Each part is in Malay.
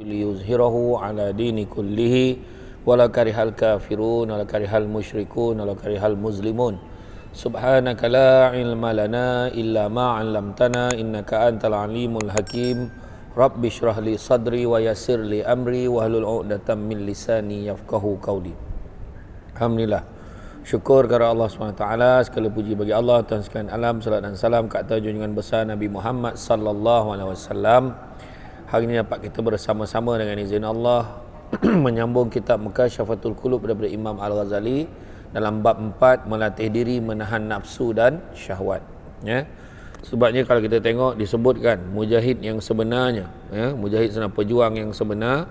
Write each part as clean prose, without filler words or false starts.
liyuzhirahu ala dini kullihi wala karihal kafirun wala karihal musyrikun wala karihal muslimun. Subhanaka la ilma lana illa ma 'allamtana innaka antal alimul hakim. Rabbi shrah li sadri wa yassir li amri wahlul 'uqdatam min lisani yafqahu qawli. Alhamdulillah, syukur kepada Allah SWT, segala puji bagi Allah Tuhan sekalian alam, salat dan salam ke atas junjungan besar Nabi Muhammad sallallahu alaihi wasallam. Hari ini dapat kita bersama-sama dengan izin Allah menyambung kitab Mukasyafatul Qulub daripada Imam Al-Ghazali dalam bab 4, melatih diri menahan nafsu dan syahwat. Ya. Sebabnya kalau kita tengok disebutkan mujahid yang sebenarnya, ya, mujahid sebenarnya pejuang yang sebenar,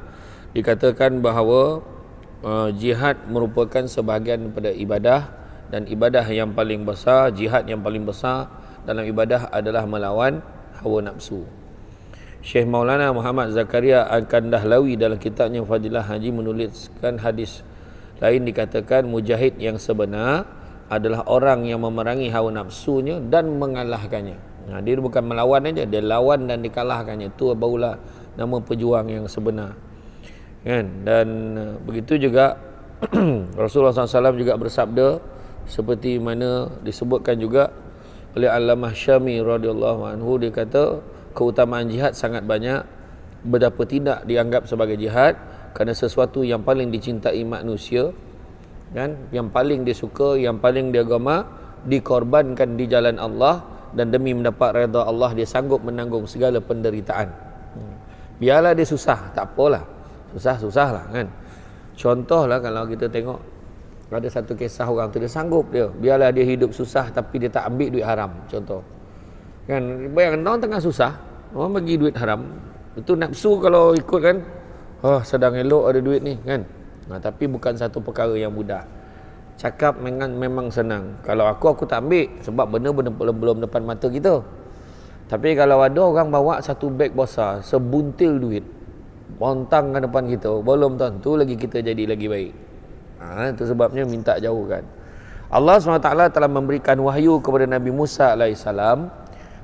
dikatakan bahawa jihad merupakan sebahagian daripada ibadah, dan ibadah yang paling besar, jihad yang paling besar dalam ibadah adalah melawan hawa nafsu. Syekh Maulana Muhammad Zakaria Al-Kandahlawi dalam kitabnya Fadilah Haji menuliskan hadis lain, dikatakan mujahid yang sebenar adalah orang yang memerangi hawa nafsunya dan mengalahkannya. Nah, dia bukan melawan aja, dia lawan dan dikalahkannya. Itu barulah nama pejuang yang sebenar. Kan? Dan begitu juga Rasulullah SAW juga bersabda, seperti mana disebutkan juga oleh Allamah Syami radhiyallahu anhu, dia kata keutamaan jihad sangat banyak. Betapa tidak dianggap sebagai jihad, kerana sesuatu yang paling dicintai manusia, kan, yang paling disuka, yang paling diagama, dikorbankan di jalan Allah, dan demi mendapat redha Allah dia sanggup menanggung segala penderitaan. Biarlah dia susah, tak apalah, susah-susah lah, kan. Contohlah kalau kita tengok ada satu kisah orang tu, dia sanggup dia, biarlah dia hidup susah tapi dia tak ambil duit haram, contoh. Kan, bayangkan orang tengah susah, orang bagi duit haram. Itu nafsu kalau ikut, kan, sedang elok ada duit ni, kan. Tapi bukan satu perkara yang mudah. Cakap memang senang. Kalau aku tak ambil, sebab benda-benda belum depan mata kita. Tapi kalau ada orang bawa satu beg besar, sebuntil duit, bontang ke depan kita, belum tentu lagi kita jadi lagi baik. Itu sebabnya minta jauhkan. Allah SWT telah memberikan wahyu kepada Nabi Musa AS.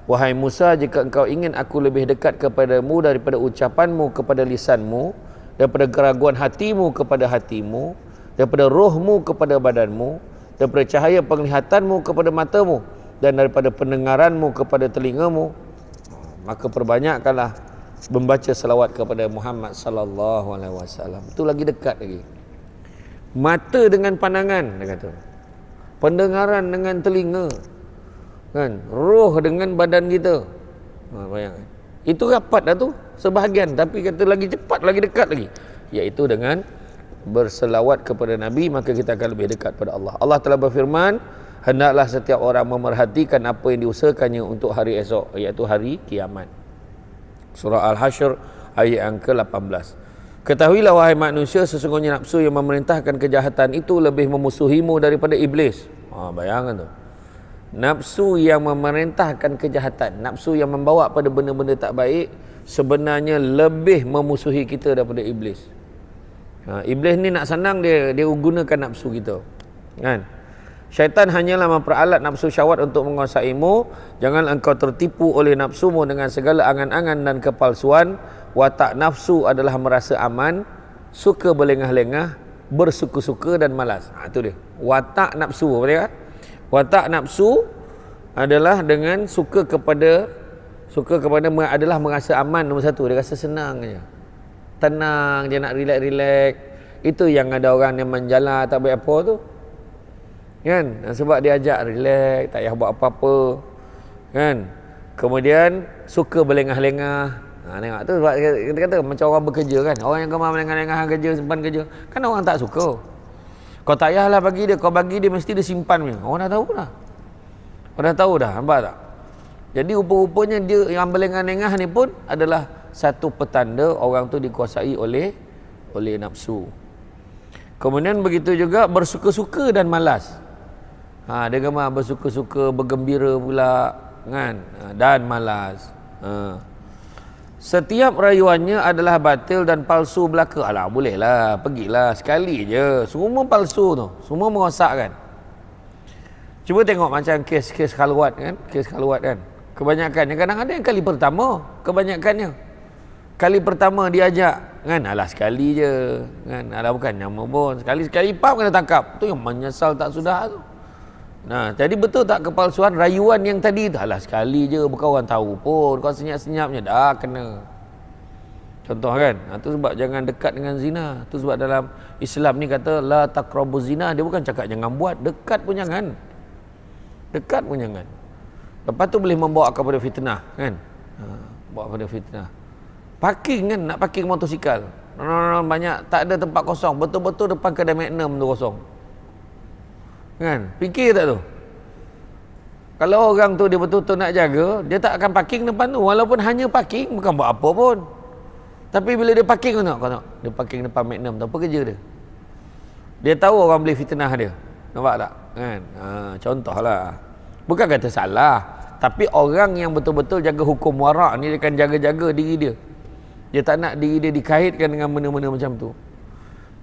Wahai Musa, jika engkau ingin aku lebih dekat kepadamu daripada ucapanmu kepada lisanmu, daripada keraguan hatimu kepada hatimu, daripada rohmu kepada badanmu, daripada cahaya penglihatanmu kepada matamu, dan daripada pendengaranmu kepada telingamu, maka perbanyakkanlah membaca selawat kepada Muhammad sallallahu alaihi wasallam. Itu lagi dekat lagi. Mata dengan pandangan, dia kata. Pendengaran dengan telinga, kan, roh dengan badan kita. Bayangkan. Itu rapat dah tu, sebahagian, tapi kata lagi cepat, lagi dekat lagi, iaitu dengan berselawat kepada Nabi, maka kita akan lebih dekat pada Allah. Allah telah berfirman, hendaklah setiap orang memerhatikan apa yang diusahakannya untuk hari esok, iaitu hari kiamat. Surah Al-Hashr ayat yang ke-18. Ketahuilah wahai manusia, sesungguhnya nafsu yang memerintahkan kejahatan itu lebih memusuhimu daripada iblis. Bayangkan tu. Nafsu yang memerintahkan kejahatan, nafsu yang membawa pada benda-benda tak baik, sebenarnya lebih memusuhi kita daripada iblis. Iblis ni nak senang, dia gunakan nafsu kita, kan. Syaitan hanyalah memperalat nafsu syahwat untuk menguasaimu. Jangan engkau tertipu oleh nafsumu dengan segala angan-angan dan kepalsuan. Watak nafsu adalah merasa aman, suka berlengah-lengah, bersuka-suka dan malas. Itu dia watak nafsu. Apa dia? Watak nafsu adalah dengan suka kepada adalah merasa aman. Nombor satu, dia rasa senang je, tenang, dia nak relax. Itu yang ada orang yang menjala tak baik apa tu, kan. Sebab dia ajak relax, tak payah buat apa-apa, kan. Kemudian suka berlengah-lengah. Tengok tu, sebab kita kata macam orang bekerja, kan. Orang yang gemar berlengah-lengah kerja, simpan kerja, kan orang tak suka. Kau tak payahlah bagi dia, kau bagi dia mesti dia simpan punya. Orang dah tahu dah. Orang dah tahu dah, nampak tak? Jadi rupa-rupanya dia yang berlengah-lengah ni pun adalah satu petanda orang tu dikuasai oleh nafsu. Kemudian begitu juga bersuka-suka dan malas. Dia gemar bersuka-suka, bergembira pula, kan, dan malas. Setiap rayuannya adalah batil dan palsu belaka. Alah, bolehlah, pergilah sekali je. Semua palsu tu, semua merosakkan. Cuba tengok macam kes-kes khalwat, kan, kes khalwat, kan. Kebanyakannya, kadang ada yang kali pertama, kebanyakannya kali pertama diajak kan, alah sekali je kan, alah bukan nama pun, sekali pap kena tangkap, tu yang menyesal tak sudah tu. Nah, jadi betul tak kepalsuan rayuan yang tadi tu, alah sekali je, bukan orang tahu pun, kau senyap-senyapnya dah kena. Contoh kan, tu sebab jangan dekat dengan zina. Tu sebab dalam Islam ni kata la taqrabuz zina, dia bukan cakap jangan buat, dekat pun jangan. Dekat pun jangan. Lepas tu boleh membawa kepada fitnah kan. Bawa kepada fitnah. Parking kan, nak parking motosikal. Banyak, tak ada tempat kosong. Betul-betul depan kedai Magnum tu kosong. Kan? Fikir tak tu? Kalau orang tu dia betul-betul nak jaga, dia tak akan parking depan tu. Walaupun hanya parking, bukan buat apa pun. Tapi bila dia parking, kau tengok. Dia parking depan Magnum tu, apa kerja dia? Dia tahu orang boleh fitnah dia. Nampak tak? Kan? Contohlah. Bukan kata salah. Tapi orang yang betul-betul jaga hukum warak ni, dia akan jaga-jaga diri dia. Dia tak nak diri dia dikaitkan dengan benda-benda macam tu.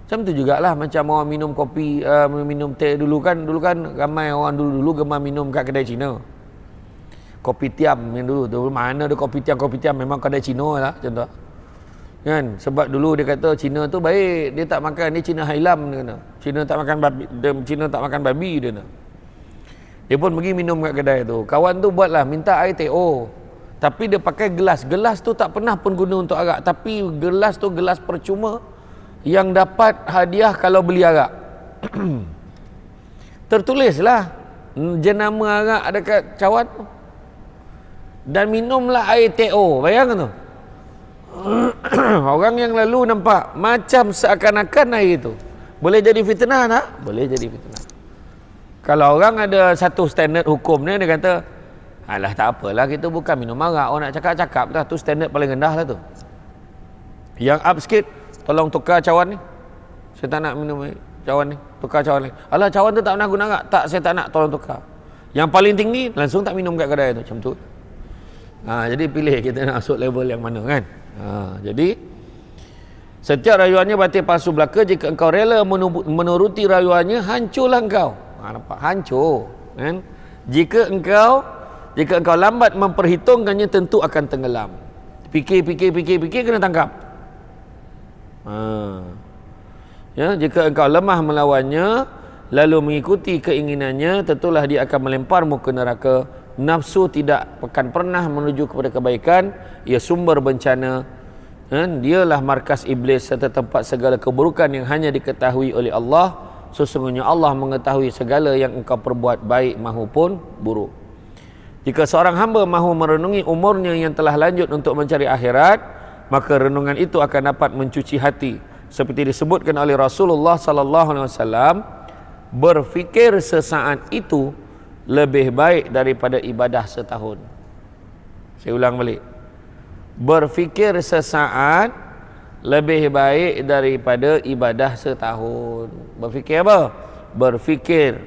Macam tu jugalah macam orang minum kopi, minum teh dulu kan ramai orang dulu gemar minum kat kedai Cina. Kopi tiam yang dulu mana ada kopi tiam memang kedai Cina lah contoh. Kan, sebab dulu dia kata Cina tu baik, dia tak makan, ni Cina Hailam dia kata. Cina tak makan babi dia kata. Dia pun pergi minum kat kedai tu. Kawan tu buatlah minta air TO. Tapi dia pakai gelas. Gelas tu tak pernah pun guna untuk arak, tapi gelas tu gelas percuma yang dapat hadiah kalau beli arak. Tertulislah jenama arak dekat cawan tu. Dan minumlah air TO. Bayangkan tu. Orang yang lalu nampak macam seakan-akan air itu boleh jadi fitnah tak? Boleh jadi fitnah. Kalau orang ada satu standard hukum ni, dia kata alah tak apalah, kita bukan minum arak, orang nak cakap-cakap lah, tu standard paling rendah lah tu. Yang up sikit, tolong tukar cawan ni, saya tak nak minum cawan ni, tukar cawan ni. Alah cawan tu tak pernah guna arak, tak, saya tak nak, tolong tukar. Yang paling tinggi langsung tak minum kat kedai tu, macam tu. Jadi pilih kita nak masuk level yang mana kan. Jadi setiap rayuannya batil palsu belaka. Jika engkau rela menuruti rayuannya, hancurlah engkau. Nampak? Hancur kan? Jika engkau lambat memperhitungkannya, tentu akan tenggelam. Fikir kena tangkap. Ya, jika engkau lemah melawannya lalu mengikuti keinginannya, tentulah dia akan melemparmu ke neraka. Nafsu tidak akan pernah menuju kepada kebaikan, ia sumber bencana, dialah markas iblis serta tempat segala keburukan yang hanya diketahui oleh Allah. Sesungguhnya Allah mengetahui segala yang engkau perbuat, baik mahupun buruk. Jika seorang hamba mahu merenungi umurnya yang telah lanjut untuk mencari akhirat, maka renungan itu akan dapat mencuci hati. Seperti disebutkan oleh Rasulullah sallallahu alaihi wasallam, berfikir sesaat itu lebih baik daripada ibadah setahun. Saya ulang balik. Berfikir sesaat lebih baik daripada ibadah setahun. Berfikir apa? Berfikir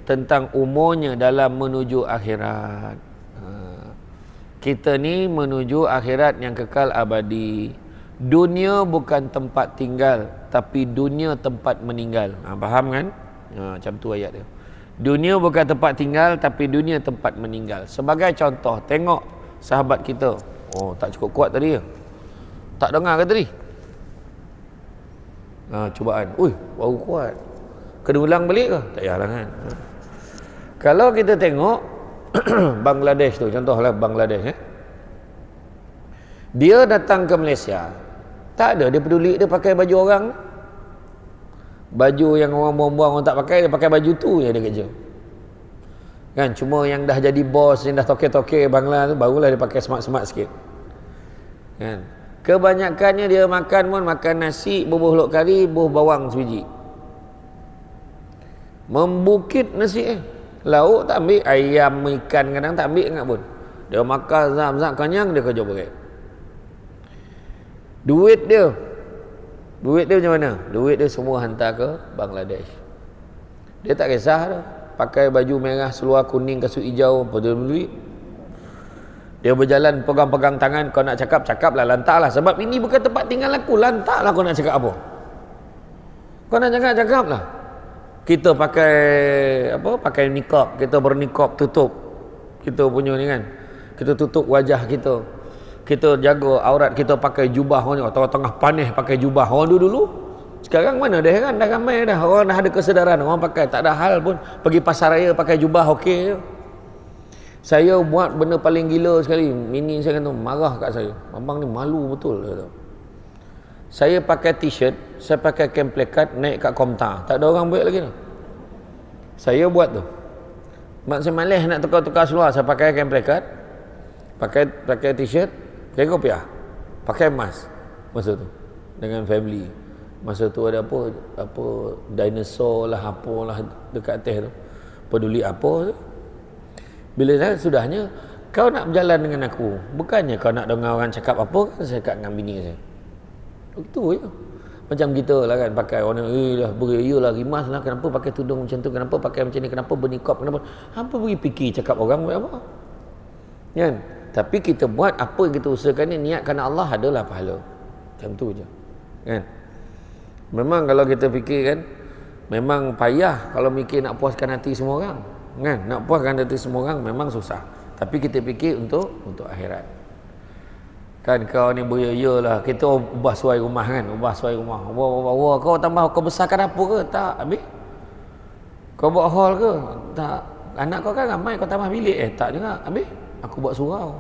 tentang umurnya dalam menuju akhirat. Kita ni menuju akhirat yang kekal abadi. Dunia bukan tempat tinggal, tapi dunia tempat meninggal. Faham kan? Macam tu ayat dia. Dunia bukan tempat tinggal, tapi dunia tempat meninggal. Sebagai contoh, tengok sahabat kita. Tak cukup kuat tadi ya? Tak dengar ke tadi? Cubaan. Baru kuat. Kena ulang balik ke? Tak payahlah kan. Kalau kita tengok Bangladesh tu, contohlah Bangladesh. Dia datang ke Malaysia, tak ada dia peduli dia pakai baju orang. Baju yang orang buang-buang orang tak pakai, dia pakai baju tu je dia kerja. Kan, cuma yang dah jadi bos, yang dah toke-toke Bangla tu, barulah dia pakai smart-smart sikit. Kan, kebanyakannya dia makan nasi, bubuh lok kari, bubuh bawang sebiji. Membukit nasi lauk tak ambil, ayam, ikan kadang tak ambil ingat pun. Dia makan zam-zam kenyang, dia kerja berat. Duit dia macam mana? Duit dia semua hantar ke Bangladesh. Dia tak kisah dah. Pakai baju merah, seluar kuning, kasut hijau, apa dia duit. Dia berjalan pegang-pegang tangan. Kau nak cakap lah, lantaklah. Sebab ini bukan tempat tinggal aku. Lantaklah kau nak cakap apa. Kau nak cakap lah. Kita pakai niqab. Kita berniqab, tutup kita punya ni kan. Kita tutup wajah kita. kita jaga aurat kita pakai jubah orang tengah panas pakai jubah orang dulu. Sekarang mana dah kan, dah ramai dah orang dah ada kesedaran, orang pakai tak ada hal pun pergi pasar raya pakai jubah okey je. Saya buat benda paling gila sekali, mini saya kata marah kat saya. Abang ni malu betul kata. Saya pakai t-shirt, saya pakai kemplekat naik kat Komtar. Tak ada orang buat lagi tu. Saya buat tu. Mak saya malas nak tukar-tukar seluar, saya pakai kemplekat, pakai t-shirt, pakai kopiah, pakai mask masa tu dengan family. Masa tu ada apa dinosaur lah apalah dekat atas tu. Peduli apa tu. Bila saya sudahnya kau nak berjalan dengan aku, bukannya kau nak dengar orang cakap apa kan, saya cakap dengan bini saya. Itu je. Macam kita lah kan pakai orang dah beria lah rimas lah, kenapa pakai tudung macam tu, kenapa pakai macam ni, kenapa bernikab, kenapa apa pergi fikir cakap orang buat apa. Kan? Tapi kita buat apa yang kita usahakan ni niat kerana Allah adalah pahala. Macam tu je. Kan? Memang kalau kita fikir kan, memang payah kalau mikir nak puaskan hati semua orang. Kan? Nak puaskan hati semua orang memang susah. Tapi kita fikir untuk akhirat. Kan kau ni beria lah, kita ubah suai rumah kan, ubah suai rumah. Wah, kau tambah kau besarkan apa ke? Tak, habis. Kau buat hall ke? Tak. Anak kau kan ramai, kau tambah bilik tak juga. Habis aku buat surau.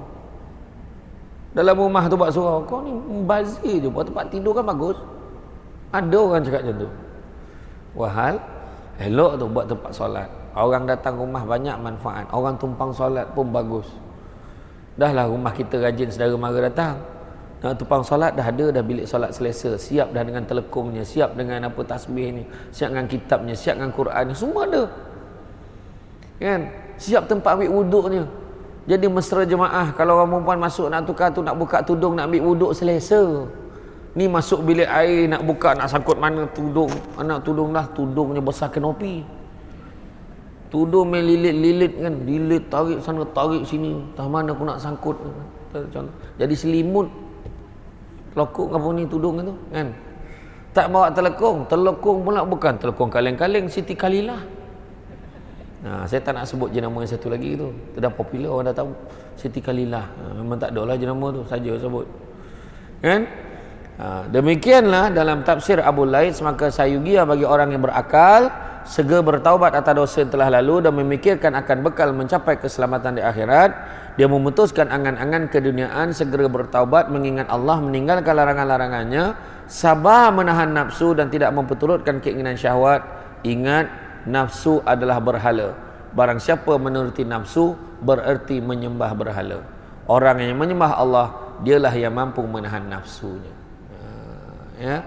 Dalam rumah tu buat surau. Kau ni bazir je, buat tempat tidur kan bagus. Ada orang cakap macam tu. Wahal elok tu buat tempat solat. Orang datang rumah banyak manfaat. Orang tumpang solat pun bagus. Dah lah rumah kita rajin saudara mara datang. Nak tumpang solat dah ada dah bilik solat selesa. Siap dah dengan telekungnya, siap dengan apa tasbih ni, siap dengan kitabnya, siap dengan Quran, semua ada. Kan? Siap tempat ambil wuduknya. Jadi mesra jemaah kalau orang perempuan masuk nak tukar tu nak buka tudung nak ambil wuduk selesa. Ni masuk bilik air nak buka nak sangkut mana tudung, anak tudung dah tudungnya besar kanopi. Tudung main lilit-lilit kan, lilit tarik sana tarik sini, tah mana aku nak sangkut. Jadi selimut. Telekung apa ni tudung itu kan. Tak bawa telekung pula bukan telekung kaleng-kaleng Siti Kalilah. Nah, saya tak nak sebut jenama yang satu lagi tu. Itu dah popular, orang dah tahu. Siti Kalilah. Memang tak ada lah jenama tu, saja sebut. Kan? Demikianlah dalam tafsir Abu Laits, maka sayugia bagi orang yang berakal segera bertaubat atas dosa yang telah lalu dan memikirkan akan bekal mencapai keselamatan di akhirat. Dia memutuskan angan-angan keduniaan, segera bertaubat, mengingat Allah, meninggalkan larangan-larangannya, sabar menahan nafsu dan tidak memperturutkan keinginan syahwat. Ingat, nafsu adalah berhala. Barang siapa menuruti nafsu bererti menyembah berhala. Orang yang menyembah Allah, dialah yang mampu menahan nafsunya. Ya,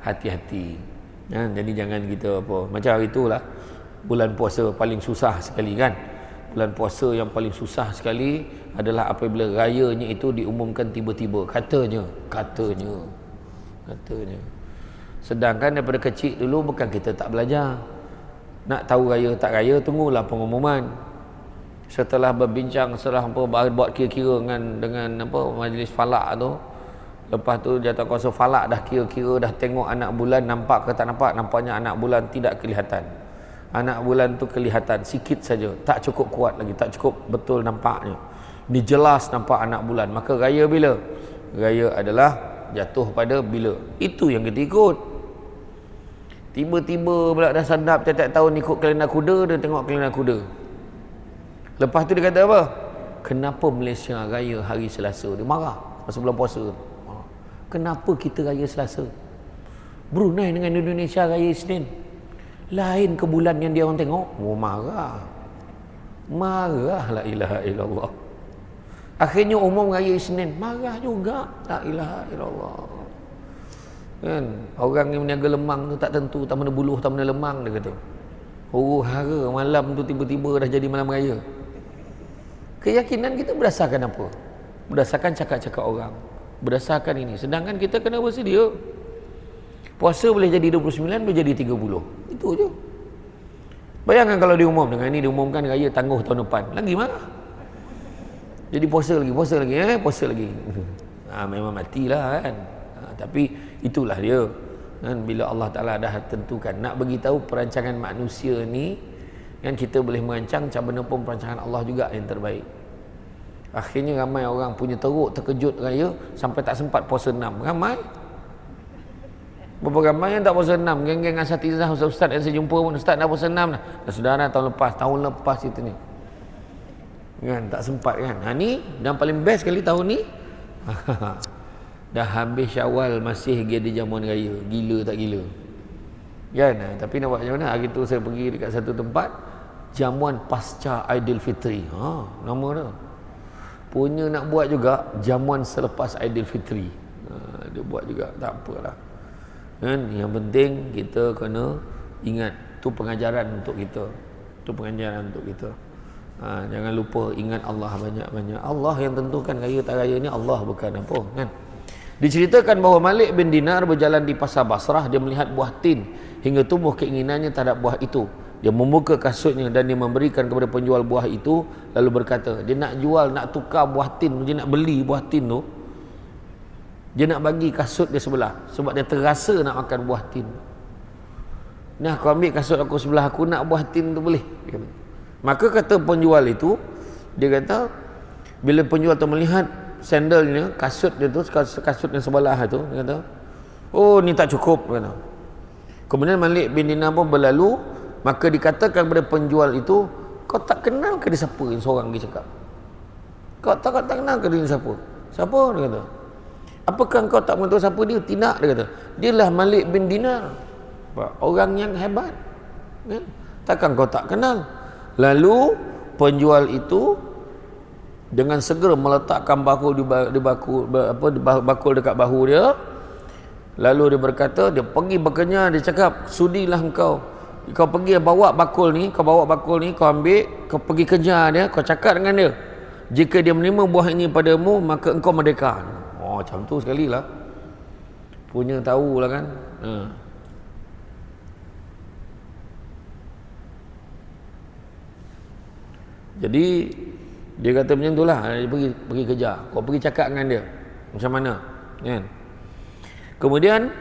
hati-hati. Ya, jadi jangan kita apa macam hari itulah bulan puasa paling susah sekali kan. Bulan puasa yang paling susah sekali adalah apabila rayanya itu diumumkan tiba-tiba, katanya. Sedangkan daripada kecil dulu bukan kita tak belajar. Nak tahu raya tak raya, tunggulah pengumuman. Setelah berbincang, setelah apa buat kira-kira dengan apa majlis falak tu. Lepas tu jatuh kuasa falak dah kira-kira dah tengok anak bulan nampak ke tak nampak. Nampaknya anak bulan tidak kelihatan. Anak bulan tu kelihatan sikit saja, tak cukup kuat lagi, tak cukup betul nampaknya. Ni jelas nampak anak bulan. Maka raya bila? Raya adalah jatuh pada bila. Itu yang kita ikut. Tiba-tiba pula dah sadap tiap-tiap tahun ikut kalender kuda, dia tengok kalender kuda. Lepas tu dia kata apa? Kenapa Malaysia raya hari Selasa? Dia marah masa bulan puasa tu. Kenapa kita raya Selasa? Brunei dengan Indonesia raya Isnin. Lain ke bulan yang dia orang tengok. Oh, marah. Marah, la ilaha illallah. Akhirnya umum raya Isnin. Marah juga. La ilaha illallah. Kan? Orang yang meniaga lemang tu tak tentu. Tak mana buluh, tak mana lemang, dia kata. Huru hara malam tu tiba-tiba dah jadi malam raya. Keyakinan kita berdasarkan apa? Berdasarkan cakap-cakap orang. Berdasarkan ini. Sedangkan kita kena bersedia. Puasa boleh jadi 29, boleh jadi 30. Itu je. Bayangkan kalau diumum dengan ini, diumumkan raya tangguh tahun depan. Lagi marah. Jadi puasa lagi. Puasa lagi. Memang matilah kan. Tapi itulah dia. Kan, bila Allah Ta'ala dah tentukan. Nak beritahu perancangan manusia ni, kan kita boleh merancang macam mana pun perancangan Allah juga yang terbaik. Akhirnya ramai orang punya teruk, terkejut raya sampai tak sempat puasa 6. Ramai. Berapa ramai yang tak puasa 6. Geng-geng asatizah, ustaz-ustaz yang saya jumpa pun, ustaz dah puasa 6 dah. Dan saudara tahun lepas itu ni. Kan, tak sempat kan. Ni, dan paling best kali tahun ni, dah habis Syawal masih lagi ada jamuan raya. Gila tak gila? Kan? Tapi nak buat macam mana? Hari tu saya pergi dekat satu tempat, jamuan pasca Aidilfitri. Nama dia. Punya nak buat juga jamuan selepas Aidilfitri. Dia buat juga, tak apalah. Kan? Yang penting kita kena ingat, tu pengajaran untuk kita. Tu pengajaran untuk kita. Jangan lupa ingat Allah banyak-banyak. Allah yang tentukan raya tak raya ni, Allah bukan apa kan. Diceritakan bahawa Malik bin Dinar berjalan di pasar Basrah. Dia melihat buah tin hingga tumbuh keinginannya terhadap buah itu. Dia membuka kasutnya dan dia memberikan kepada penjual buah itu, lalu berkata, dia nak jual, nak tukar buah tin, dia nak beli buah tin tu, dia nak bagi kasut dia sebelah sebab dia terasa nak makan buah tin. Nah, kau ambil kasut aku sebelah, aku nak buah tin tu boleh? Maka kata penjual itu, dia kata bila penjual tu melihat sandalnya, kasut dia tu, kasut yang sebelah tu, dia kata, oh ni tak cukup, dia kata. Kemudian Malik bin Dinar pun berlalu. Maka dikatakan kepada penjual itu, kau tak kenal ke dia siapa? Yang seorang dia cakap, kau tak kenal ke dia siapa? Siapa? Dia kata, apakah kau tak mengetahui siapa dia? Tidak, dia kata, dialah Malik bin Dinar, orang yang hebat kan? Takkan kau tak kenal? Lalu penjual itu dengan segera meletakkan bakul bakul dekat bahu dia. Lalu dia berkata, dia pergi berkenyah, dia cakap, sudilah kau pergi bawa bakul ni, kau ambil, kau pergi kejar dia, kau cakap dengan dia, jika dia menerima buah ini padamu, maka engkau merdeka. Macam tu sekali lah, punya tahu lah kan. Jadi dia kata macam tu lah, dia pergi kejar, kau pergi cakap dengan dia macam mana kan. Kemudian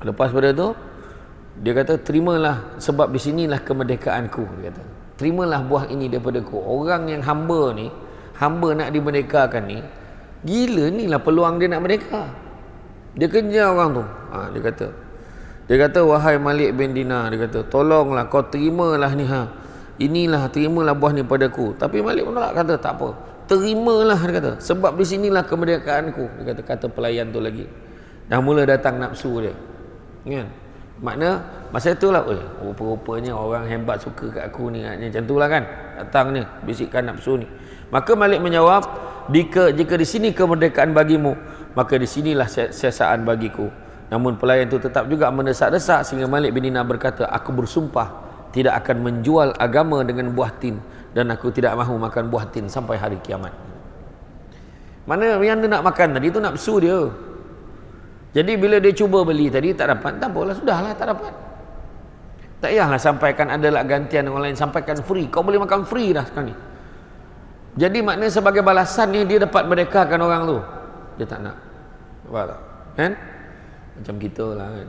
lepas pada tu dia kata, terimalah, sebab di sinilah kemerdekaanku. Dia kata, terimalah buah ini daripada ku. Orang yang hamba ni, hamba nak dimerdekakan ni, gila ni lah peluang dia nak merdeka. Dia kejar orang tu. Dia kata, wahai Malik bin Dinar, dia kata, tolonglah kau terimalah ni, inilah, terimalah buah ni padaku. Tapi Malik menolak, kata tak apa, terimalah, dia kata, sebab di sinilah kemerdekaanku. Dia kata pelayan tu lagi dah mula datang nafsu dia kan. Makna masa itulah, rupa-rupanya orang hebat suka kat aku ni, macam itulah kan, datang ni bisikkan nafsu ni. Maka Malik menjawab, jika di sini kemerdekaan bagimu, maka di sinilah siasaan bagiku. Namun pelayan itu tetap juga mendesak-desak, sehingga Malik bin Dinar berkata, aku bersumpah tidak akan menjual agama dengan buah tin, dan aku tidak mahu makan buah tin sampai hari kiamat. Mana yang dia nak makan tadi tu nafsu dia. Jadi bila dia cuba beli tadi tak dapat, tak apalah, sudahlah, tak dapat. Tak payahlah sampaikan adalah gantian orang lain, sampaikan free. Kau boleh makan free dah sekarang ni. Jadi maknanya sebagai balasan ni dia dapat merdekakan orang tu. Dia tak nak. Nampak tak? Kan? Macam kita lah kan.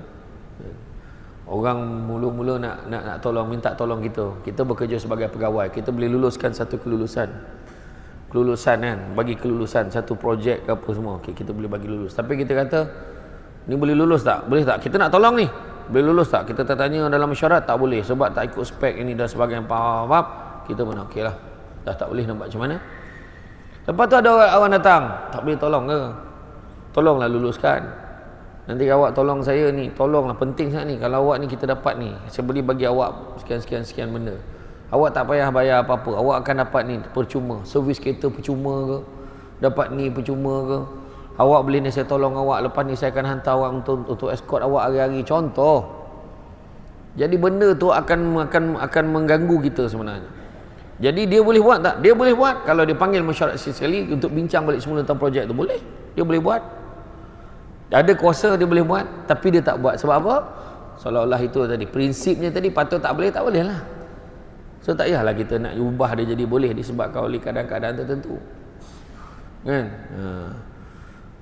Orang mula-mula nak tolong, minta tolong kita. Kita bekerja sebagai pegawai, kita boleh luluskan satu kelulusan kan, bagi kelulusan satu projek ke apa semua. Okay, kita boleh bagi lulus. Tapi kita kata, ni boleh lulus tak? Boleh tak? Kita nak tolong ni, boleh lulus tak? Kita tanya dalam mesyuarat, tak boleh sebab tak ikut spek ini dan sebagainya. Kita pun okey lah, dah tak boleh, nak buat macam mana? Lepas tu ada orang datang, tak boleh tolong ke? Tolonglah luluskan. Nanti awak tolong saya ni, tolonglah, penting sangat ni. Kalau awak ni kita dapat ni, saya boleh bagi awak sekian benda. Awak tak payah bayar apa-apa, awak akan dapat ni percuma. Servis kereta percuma ke? Dapat ni percuma ke? Awak boleh ni, saya tolong awak, lepas ni saya akan hantar awak untuk escort awak hari-hari, contoh. Jadi benda tu akan mengganggu kita sebenarnya. Jadi dia boleh buat tak? Dia boleh buat. Kalau dia panggil mesyuarat sekali untuk bincang balik semula tentang projek tu, boleh. Dia boleh buat. Ada kuasa dia boleh buat, tapi dia tak buat. Sebab apa? Seolah-olah itu tadi, prinsipnya tadi, patut tak boleh lah. So tak payahlah kita nak ubah dia jadi boleh disebabkan oleh keadaan-keadaan tertentu. Kan?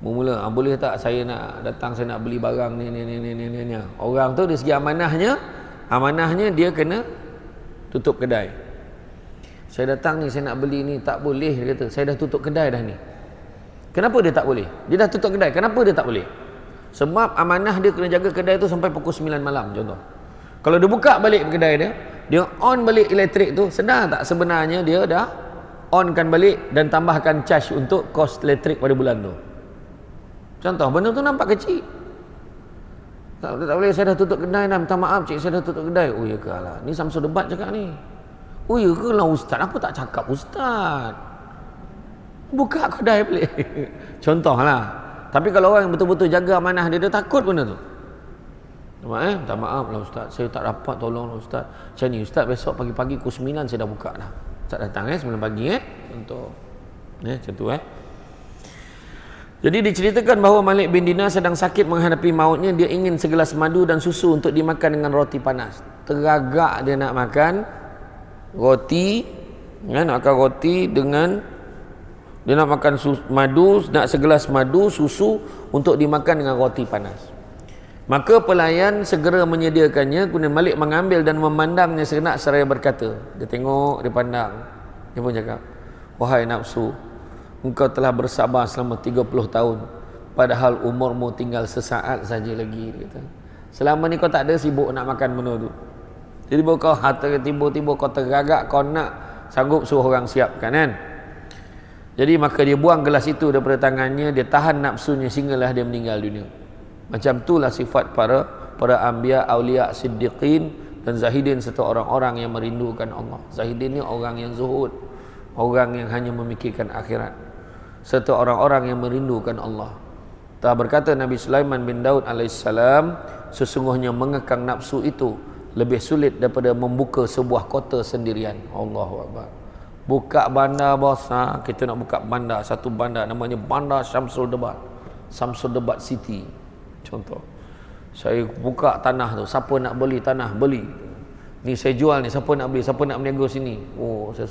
Mula boleh tak saya nak datang, saya nak beli barang ni. Orang tu dari segi amanahnya dia kena tutup kedai. Saya datang ni, saya nak beli ni, tak boleh. Dia kata, saya dah tutup kedai dah ni. Kenapa dia tak boleh? Dia dah tutup kedai, kenapa dia tak boleh? Sebab amanah dia kena jaga kedai tu sampai pukul 9 malam contoh. Kalau dia buka balik kedai dia, dia on balik elektrik tu, sedar tak sebenarnya dia dah onkan balik dan tambahkan charge untuk kos elektrik pada bulan tu. Contoh, benda tu nampak kecil. Tak boleh, saya dah tutup kedai dah, minta maaf cik, saya dah tutup kedai. Oh ya ke lah, ni Samsul Debat cakap ni. Oh ya ke lah ustaz, aku tak cakap ustaz. Buka kedai balik. Contoh lah. Tapi kalau orang betul-betul jaga amanah dia takut benda tu. Minta maaf lah ustaz, saya tak dapat, tolong lah ustaz. Macam ni ustaz, besok pagi-pagi pukul 9 saya dah buka dah. Ustaz datang 9 pagi contoh. Macam tu Jadi diceritakan bahawa Malik bin Dinar sedang sakit menghadapi mautnya. Dia ingin segelas madu dan susu untuk dimakan dengan roti panas. Teragak dia nak makan roti, nak makan roti dengan dia nak makan madu, nak segelas madu, susu untuk dimakan dengan roti panas. Maka pelayan segera menyediakannya. Kemudian Malik mengambil dan memandangnya sejenak seraya berkata, dia tengok, dia pandang, dia pun cakap, wahai nafsu, engkau telah bersabar selama 30 tahun, padahal umurmu tinggal sesaat saja lagi. Dia kata, selama ni kau tak ada sibuk nak makan benda tu. Jadi kau tiba-tiba kau tergagak, kau nak sanggup suruh orang siapkan kan. Jadi maka dia buang gelas itu daripada tangannya, dia tahan nafsunya sehinggalah dia meninggal dunia. Macam itulah sifat para anbiya, aulia, siddiqin dan zahidin serta orang-orang yang merindukan Allah. Zahidin ni orang yang zuhud, orang yang hanya memikirkan akhirat, serta orang-orang yang merindukan Allah. Tak berkata Nabi Sulaiman bin Daud alaihissalam, sesungguhnya mengekang nafsu itu lebih sulit daripada membuka sebuah kota sendirian. Allahu Akbar. Buka bandar besar, kita nak buka bandar, satu bandar namanya Bandar Samsul Debat, Samsul Debat City contoh. Saya buka tanah tu, siapa nak beli tanah beli, ni saya jual ni, siapa nak beli, siapa nak berniaga sini. Oh, saya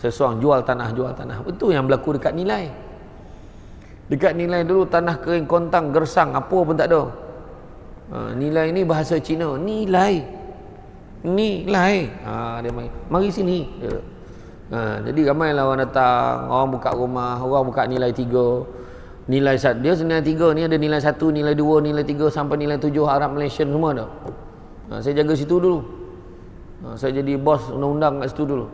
seorang jual tanah. Itu yang berlaku dekat Nilai. Dekat Nilai dulu tanah kering, kontang, gersang, apa pun tak ada. Nilai ni bahasa Cina, nilai. Dia main, mari sini dia. Jadi ramailah orang datang, orang buka rumah, orang buka nilai 3. Nilai dia nilai 3 ni ada nilai 1, nilai 2, nilai 3 sampai nilai 7 Arab Malaysian semua dah. Saya jaga situ dulu. Saya jadi bos undang-undang kat situ dulu.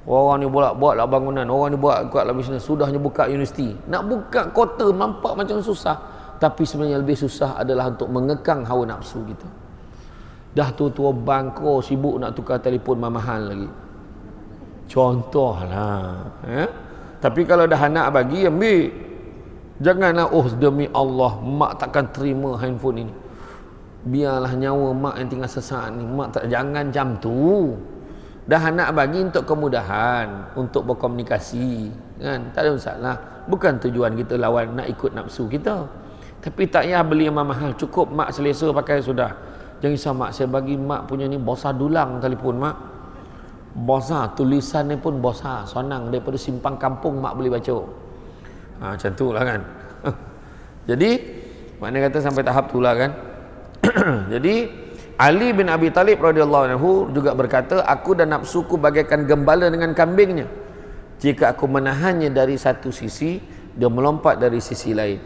Orang ni buatlah bangunan, orang ni buatlah bisnes, sudahnya buka universiti. Nak buka kota nampak macam susah, tapi sebenarnya lebih susah adalah untuk mengekang hawa nafsu kita. Dah tua bangko, sibuk nak tukar telefon mahal lagi. Contohlah. Tapi kalau dah anak bagi, ambil. Janganlah, oh demi Allah, mak takkan terima handphone ini. Biarlah nyawa mak yang tinggal sesaat ni. Mak tak, jangan macam tu. Dah anak bagi untuk kemudahan, untuk berkomunikasi, kan? Tak ada masalah. Bukan tujuan kita lawan nak ikut nafsu kita. Tapi tak payah beli yang mahal, cukup mak selesa pakai sudah. Jangan risau mak, saya bagi mak punya ni bosah dulang telefon mak. Bosah, tulisannya pun bosah, sonang daripada simpang kampung mak boleh baca. Macam tu lah kan. Jadi maknanya kata sampai tahap tu lah kan. Jadi Ali bin Abi Talib radhiyallahu anhu juga berkata, aku dan nafsuku bagaikan gembala dengan kambingnya. Jika aku menahannya dari satu sisi, dia melompat dari sisi lain.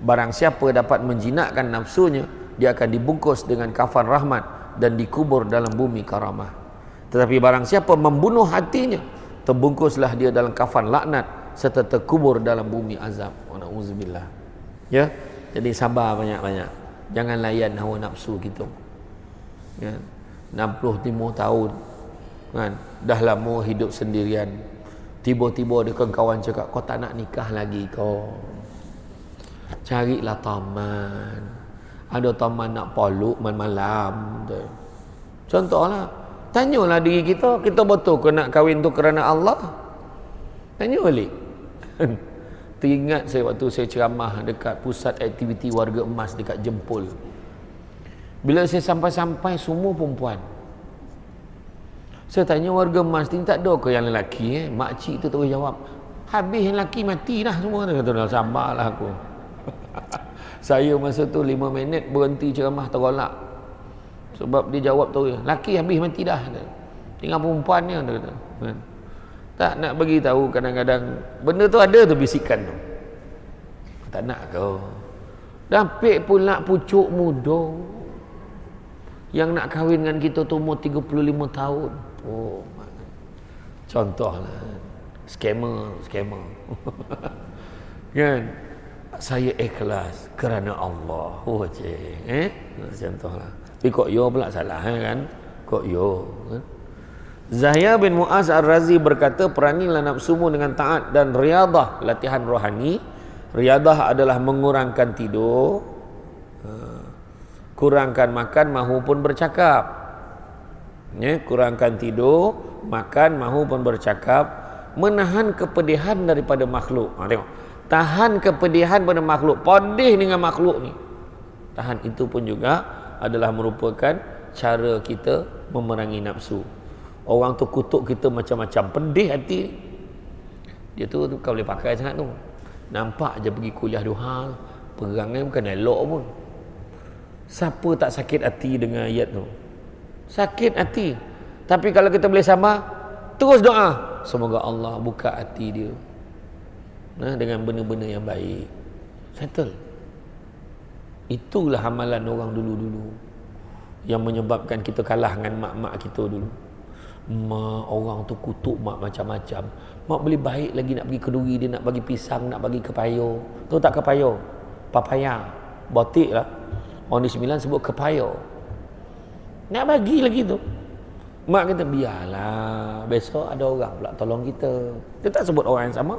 Barang siapa dapat menjinakkan nafsunya, dia akan dibungkus dengan kafan rahmat dan dikubur dalam bumi karamah. Tetapi barang siapa membunuh hatinya, terbungkuslah dia dalam kafan laknat serta terkubur dalam bumi azab. Wa na'udzubillah. Ya, jadi sabar banyak-banyak. Jangan layan hawa nafsu kita. Ya, 65 tahun kan, dah lama hidup sendirian, tiba-tiba ada kawan cakap, kau tak nak nikah lagi kau, carilah taman, ada taman nak poluk malam-malam tu. Contohlah, tanyalah diri kita, kita betul ke nak kahwin tu kerana Allah? Tanya balik. Teringat saya waktu saya ceramah dekat pusat aktiviti warga emas dekat Jempol. Bila saya sampai-sampai semua perempuan. Saya tanya warga emas ni, tak ada ke yang lelaki? Makcik tu tak boleh jawab. Habis yang lelaki mati dah semua. Dia kata, sabarlah aku. Saya masa tu 5 minit berhenti ceramah tergolak. Sebab dia jawab tu, lelaki habis mati dah. Tinggal perempuannya dia kata. Kan? Tak nak bagi tahu kadang-kadang benda tu ada tu bisikan tu. Tak nak kau. Dapat pula pucuk muda yang nak kahwin dengan kita tu umur 35 tahun. Oh, contohlah scammer. Kan? Saya ikhlas kerana Allah. Oh cik. Contohlah. Tapi kok yo pula salah kan? Kok yo kan? Zahya bin Mu'az Ar-Razi berkata, perangilah nafsumu dengan taat dan riadah, latihan rohani. Riadah adalah mengurangkan tidur, kurangkan makan, mahu pun bercakap. Ya, kurangkan tidur, makan, mahu pun bercakap, menahan kepedihan daripada makhluk. Tengok, tahan kepedihan pada makhluk, pedih dengan makhluk ni. Tahan itu pun juga adalah merupakan cara kita memerangi nafsu. Orang tu kutuk kita macam-macam, pedih hati. Dia tu kau boleh pakai sangat tu. Nampak je pergi kuliah duha, perangnya bukan elok pun. Siapa tak sakit hati dengan ayat tu? Sakit hati. Tapi kalau kita boleh sama, terus doa, semoga Allah buka hati dia dengan benda-benda yang baik. Settle. Itulah amalan orang dulu-dulu yang menyebabkan kita kalah dengan mak-mak kita dulu. Mak orang tu kutuk mak macam-macam. Mak boleh baik lagi nak pergi keduri, dia nak bagi pisang, nak bagi kepayo. Tahu tak kepayo? Papaya. Botik lah. Orang di Sembilan sebut kepayo. Nak bagi lagi tu. Mak kata biarlah, besok ada orang pula tolong kita. Dia tak sebut orang yang sama.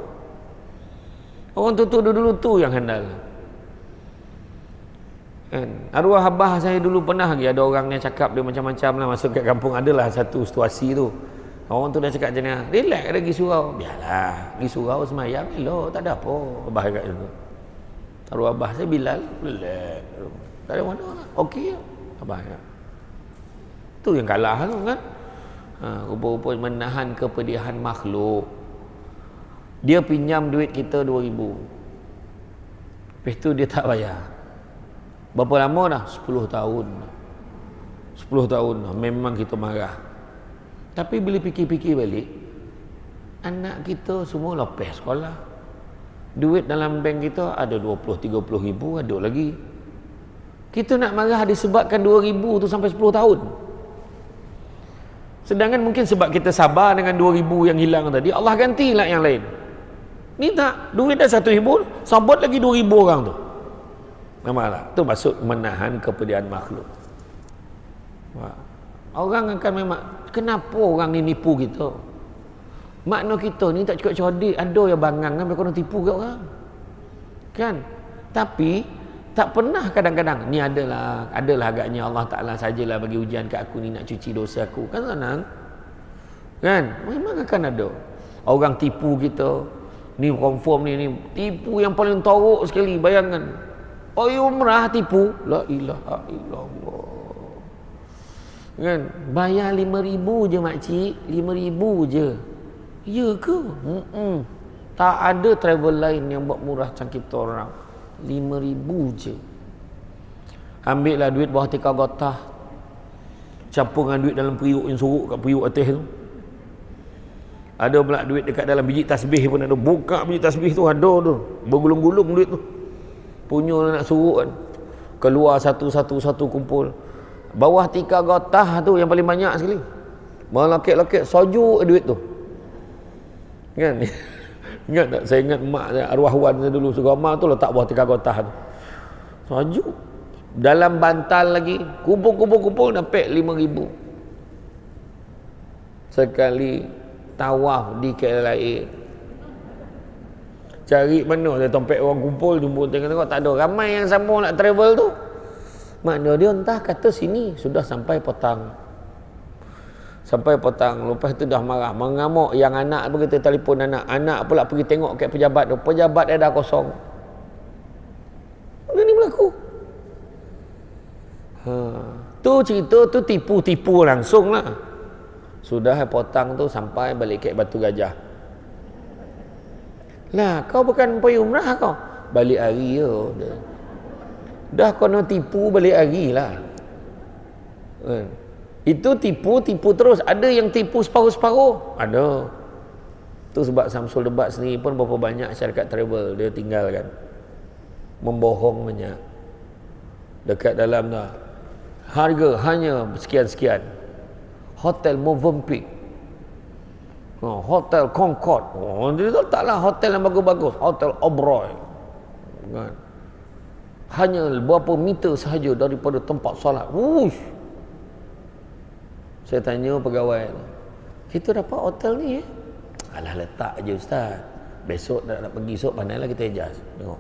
Orang tu dulu tu yang handal. Kan? Arwah abah saya dulu pernah lagi ada orang yang cakap dia macam-macam lah, masuk kat kampung adalah satu situasi tu. Orang tu dah cakap macam ni, relax ada pergi surau. Biarlah, pergi surau semayang elok, tak ada apa. Abah cakap macam tu. Arwah abah saya Bilal, relax. Tak ada mana lah. Okey. Abah cakap. Tu yang kalah tu kan. Rupa-rupa menahan kepedihan makhluk. Dia pinjam duit kita 2,000. Lepas tu dia tak bayar. Berapa lama dah? 10 tahun. 10 tahun dah. Memang kita marah. Tapi bila fikir-fikir balik, anak kita semua lepas sekolah. Duit dalam bank kita ada 20-30 ribu, ada lagi. Kita nak marah disebabkan 2,000 tu sampai 10 tahun. Sedangkan mungkin sebab kita sabar dengan 2,000 yang hilang tadi, Allah gantilah yang lain. Ni tak, duit dah 1,000, sabut lagi 2,000 orang tu. Nampak. Itu maksud menahan kepedihan makhluk. Orang akan memang, kenapa orang ni nipu kita? Makna kita ni tak cukup cerdik, ada yang bangang kan mereka nak tipu kat orang. Kan? Tapi tak pernah kadang-kadang ni adalah agaknya Allah Taala sajalah bagi ujian kat aku ni nak cuci dosa aku. Kan senang. Kan? Memang akan ada orang tipu kita. Ni confirm ni tipu yang paling teruk sekali, bayangkan. Umrah tipu, la ilaha illallah. Kan? Bayar 5,000 je makcik, 5,000 je. Ya ke? Tak ada travel lain yang buat murah macam kita orang. 5,000 je. Ambil lah duit bawah tikar gotah, campur dengan duit dalam periuk yang sorok kat periuk atas tu. Ada pula duit dekat dalam biji tasbih pun ada. Buka biji tasbih tu ada tu, bergulung-gulung duit tu. Punya nak suruh kan, keluar satu-satu kumpul. Bawah tikar gotah tu yang paling banyak sekali. Melakit-lakit sojuk duit tu. Kan? Ingat tak? Saya ingat mak saya, arwah wan saya dulu suruh mak tu letak bawah tikar gotah tu. Sojuk. Dalam bantal lagi, kumpul dapat 5,000. Sekali tawaf di KLIA. Cari mana ada tempat orang kumpul, jumpa tengok tak ada. Ramai yang sama nak travel tu. Makna dia entah kata sini sudah sampai petang. Sampai petang, lepas tu dah marah, mengamuk. Yang anak pun kita telefon anak pula pergi tengok kat pejabat tu. Pejabat dia dah kosong. Benda ni berlaku. Tu cerita tu tipu-tipu langsung lah. Sudah petang tu sampai balik kat Batu Gajah. Lah, kau bukan pergi umrah kau? Balik hari je. Dah kau nak tipu balik hari lah. Itu tipu terus. Ada yang tipu separuh-separuh. Ada. Itu sebab Samsul Debat sendiri pun berapa banyak syarikat travel dia tinggalkan. Membohong banyak. Dekat dalam tu. Harga hanya sekian-sekian. Hotel Movenpick. Hotel Concord. Dia taklah hotel yang bagus-bagus. Hotel Oberoi. Kan? Hanya berapa meter sahaja daripada tempat solat. Wush. Saya tanya pegawai tu, kita dapat hotel ni alah letak je ustaz. Besok nak pergi esok pandailah kita adjust. Tengok.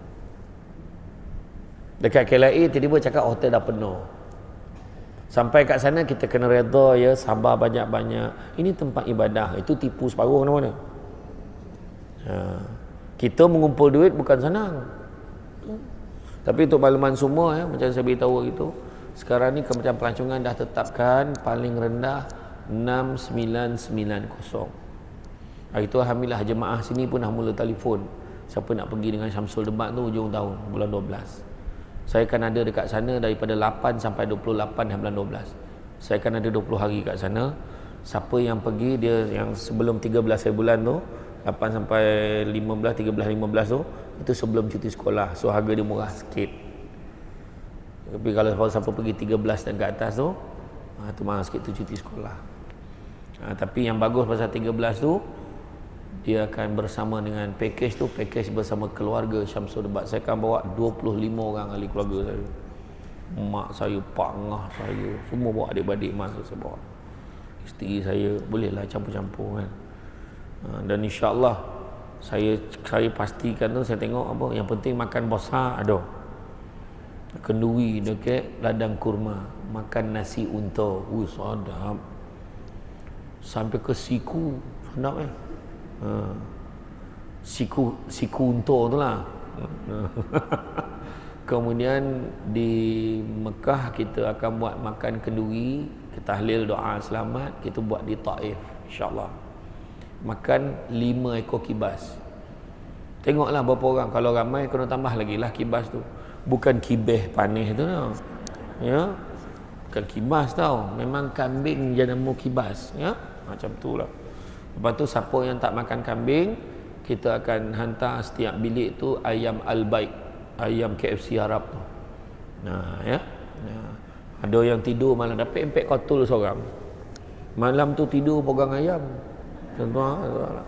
Dekat KLIA tiba-tiba cakap hotel dah penuh. Sampai kat sana kita kena redha ya, sabar banyak-banyak. Ini tempat ibadah, itu tipu separuh mana-mana. Kita mengumpul duit bukan senang. Tapi untuk makluman semua ya, macam saya beritahu gitu, sekarang ni Kementerian Pelancongan dah tetapkan paling rendah 6990. Hari tu alhamdulillah jemaah sini pun dah mula telefon. Siapa nak pergi dengan Syamsul Debat tu hujung tahun bulan 12. Saya akan ada dekat sana daripada 8 sampai 28 bulan 12. Saya akan ada 20 hari kat sana. Siapa yang pergi, dia yang sebelum 13 bulan tu, 8 sampai 15, 13, 15 tu, itu sebelum cuti sekolah. So harga dia murah sikit. Tapi kalau siapa pergi 13 dan ke atas tu, tu mahal sikit, tu cuti sekolah. Tapi yang bagus pasal 13 tu, dia akan bersama dengan package tu, package bersama keluarga Syamsul Debat. Saya akan bawa 25 orang ahli keluarga saya. Mak saya, pak ngah saya, semua bawa adik-adik masuk saya bawa. Isteri saya, bolehlah campur-campur kan. Dan insya-Allah saya pastikan tu, saya tengok apa yang penting makan besar ada. Kenduri dekat ladang kurma, makan nasi unta. Sedap. Sampai ke siku, sedap siku unta tu lah. Kemudian di Mekah kita akan buat makan kenduri, kita tahlil doa selamat, kita buat di Taif insya-Allah. Makan 5 ekor kibas. Tengoklah berapa orang, kalau ramai kena tambah lagi lah kibas tu. Bukan kibeh panis tu tau. Ya. Bukan kibas tau, memang kambing jenama kibas, ya. Macam tu lah. Lepas tu siapa yang tak makan kambing, kita akan hantar setiap bilik tu ayam al-baik, ayam KFC Arab tu. Ya. Ada yang tidur malam dapat empek kotul seorang. Malam tu tidur pegang ayam. Contohlah.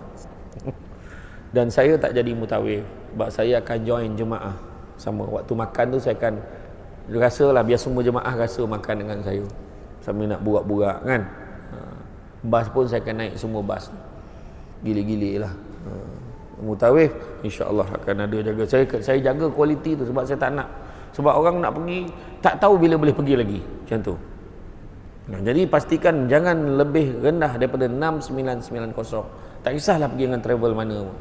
Dan saya tak jadi mutawif, sebab saya akan join jemaah. Sama waktu makan tu saya akan rasalah, biar semua jemaah rasa makan dengan saya. Sambil nak burak-burak kan. Bas pun saya akan naik semua bas. Gili-gili lah. Mutawif insya-Allah akan ada jaga. Saya jaga kualiti tu sebab saya tak nak. Sebab orang nak pergi tak tahu bila boleh pergi lagi. Macam tu. Jadi pastikan jangan lebih rendah daripada 6990. Tak kisahlah pergi dengan travel mana pun.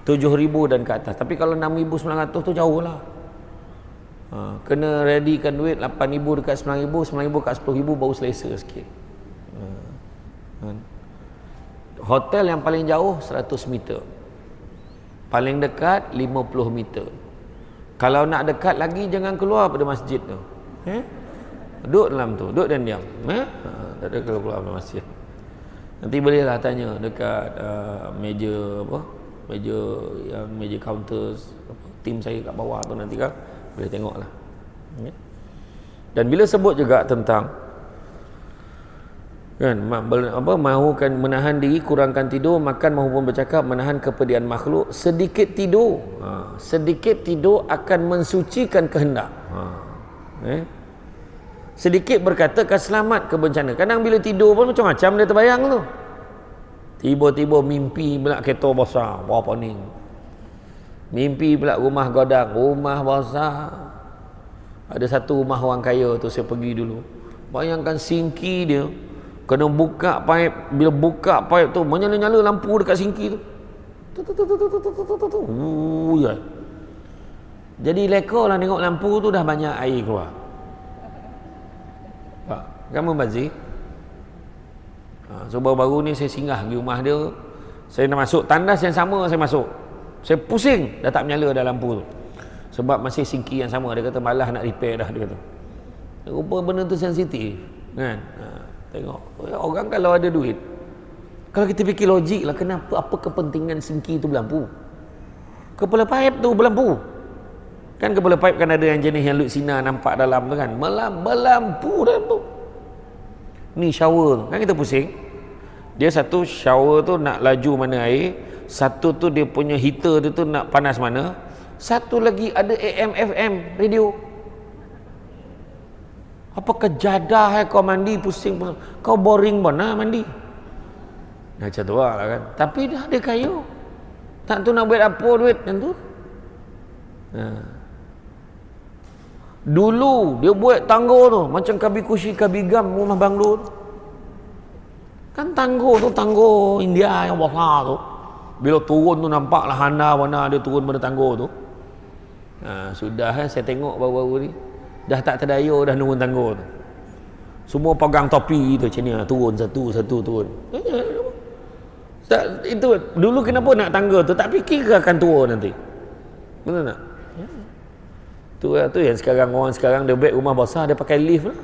7,000 dan ke atas. Tapi kalau 6,900 tu jauh lah. Kena readykan duit 8,000 dekat 9,000, 9,000 dekat 10,000 baru selesa sikit. Hotel yang paling jauh 100 meter, paling dekat 50 meter. Kalau nak dekat lagi jangan keluar pada masjid tu. Duduk dalam tu, duduk dan diam. Tak ada kalau keluar pada masjid. Nanti bolehlah tanya dekat meja apa? Meja counter tim saya kat bawah tu, nanti kan boleh tengoklah. Dan bila sebut juga tentang kan mahukan menahan diri, kurangkan tidur, makan maupun bercakap, menahan kepedihan makhluk, sedikit tidur. Sedikit tidur akan mensucikan kehendak. Sedikit berkata akan selamat ke bencana. Kadang bila tidur pun macam-macam dia terbayang tu. Tiba-tiba mimpi pula kereta besar, berapa ni. Mimpi pula rumah godang, rumah besar. Ada satu rumah orang kaya tu saya pergi dulu. Bayangkan sinki dia kena buka paip, bila buka paip tu menyala-nyala lampu dekat sinki tu. Ya. Jadi leka lah tengok lampu tu dah banyak air keluar. Pak, kamu Bazir? So baru-baru ni saya singgah di rumah dia. Saya nak masuk tandas yang sama, saya masuk. Saya pusing dah tak menyala dah lampu tu. Sebab masih sinki yang sama. Dia kata malah nak repair dah, dia kata. Rupa benda tu sensitif kan. Tengok, orang kalau ada duit, kalau kita fikir logik lah, kenapa, apa kepentingan singki tu berlampu? Kepala paip tu berlampu. Kan kepala paip kan ada yang jenis yang lutsina nampak dalam tu kan, berlampu dalam tu. Ni shower tu, kan kita pusing. Dia satu shower tu nak laju mana air, satu tu dia punya heater dia tu nak panas mana, satu lagi ada AM FM radio. Apakah jadah kau mandi pusing, kau boring mana mandi? Macam tu lah kan. Tapi dah ada kayu. Tak tu nak buat apa duit macam tu. Dulu dia buat tangga tu macam kabi kushi kabi gam rumah banglo tu. Kan tangga tu tangga India yang besar tu. Bila turun tu nampaklah hana warna dia turun pada tangga tu. Sudah saya tengok baru-baru ni. Dah tak terdaya dah nurun tangga tu. Semua pegang topi tu macam ni, turun satu turun. Tak, itu dulu kenapa nak tangga tu tak fikir akan turun nanti. Betul tak? Tu yang sekarang orang sekarang dia buat rumah besar dia pakai lift lah.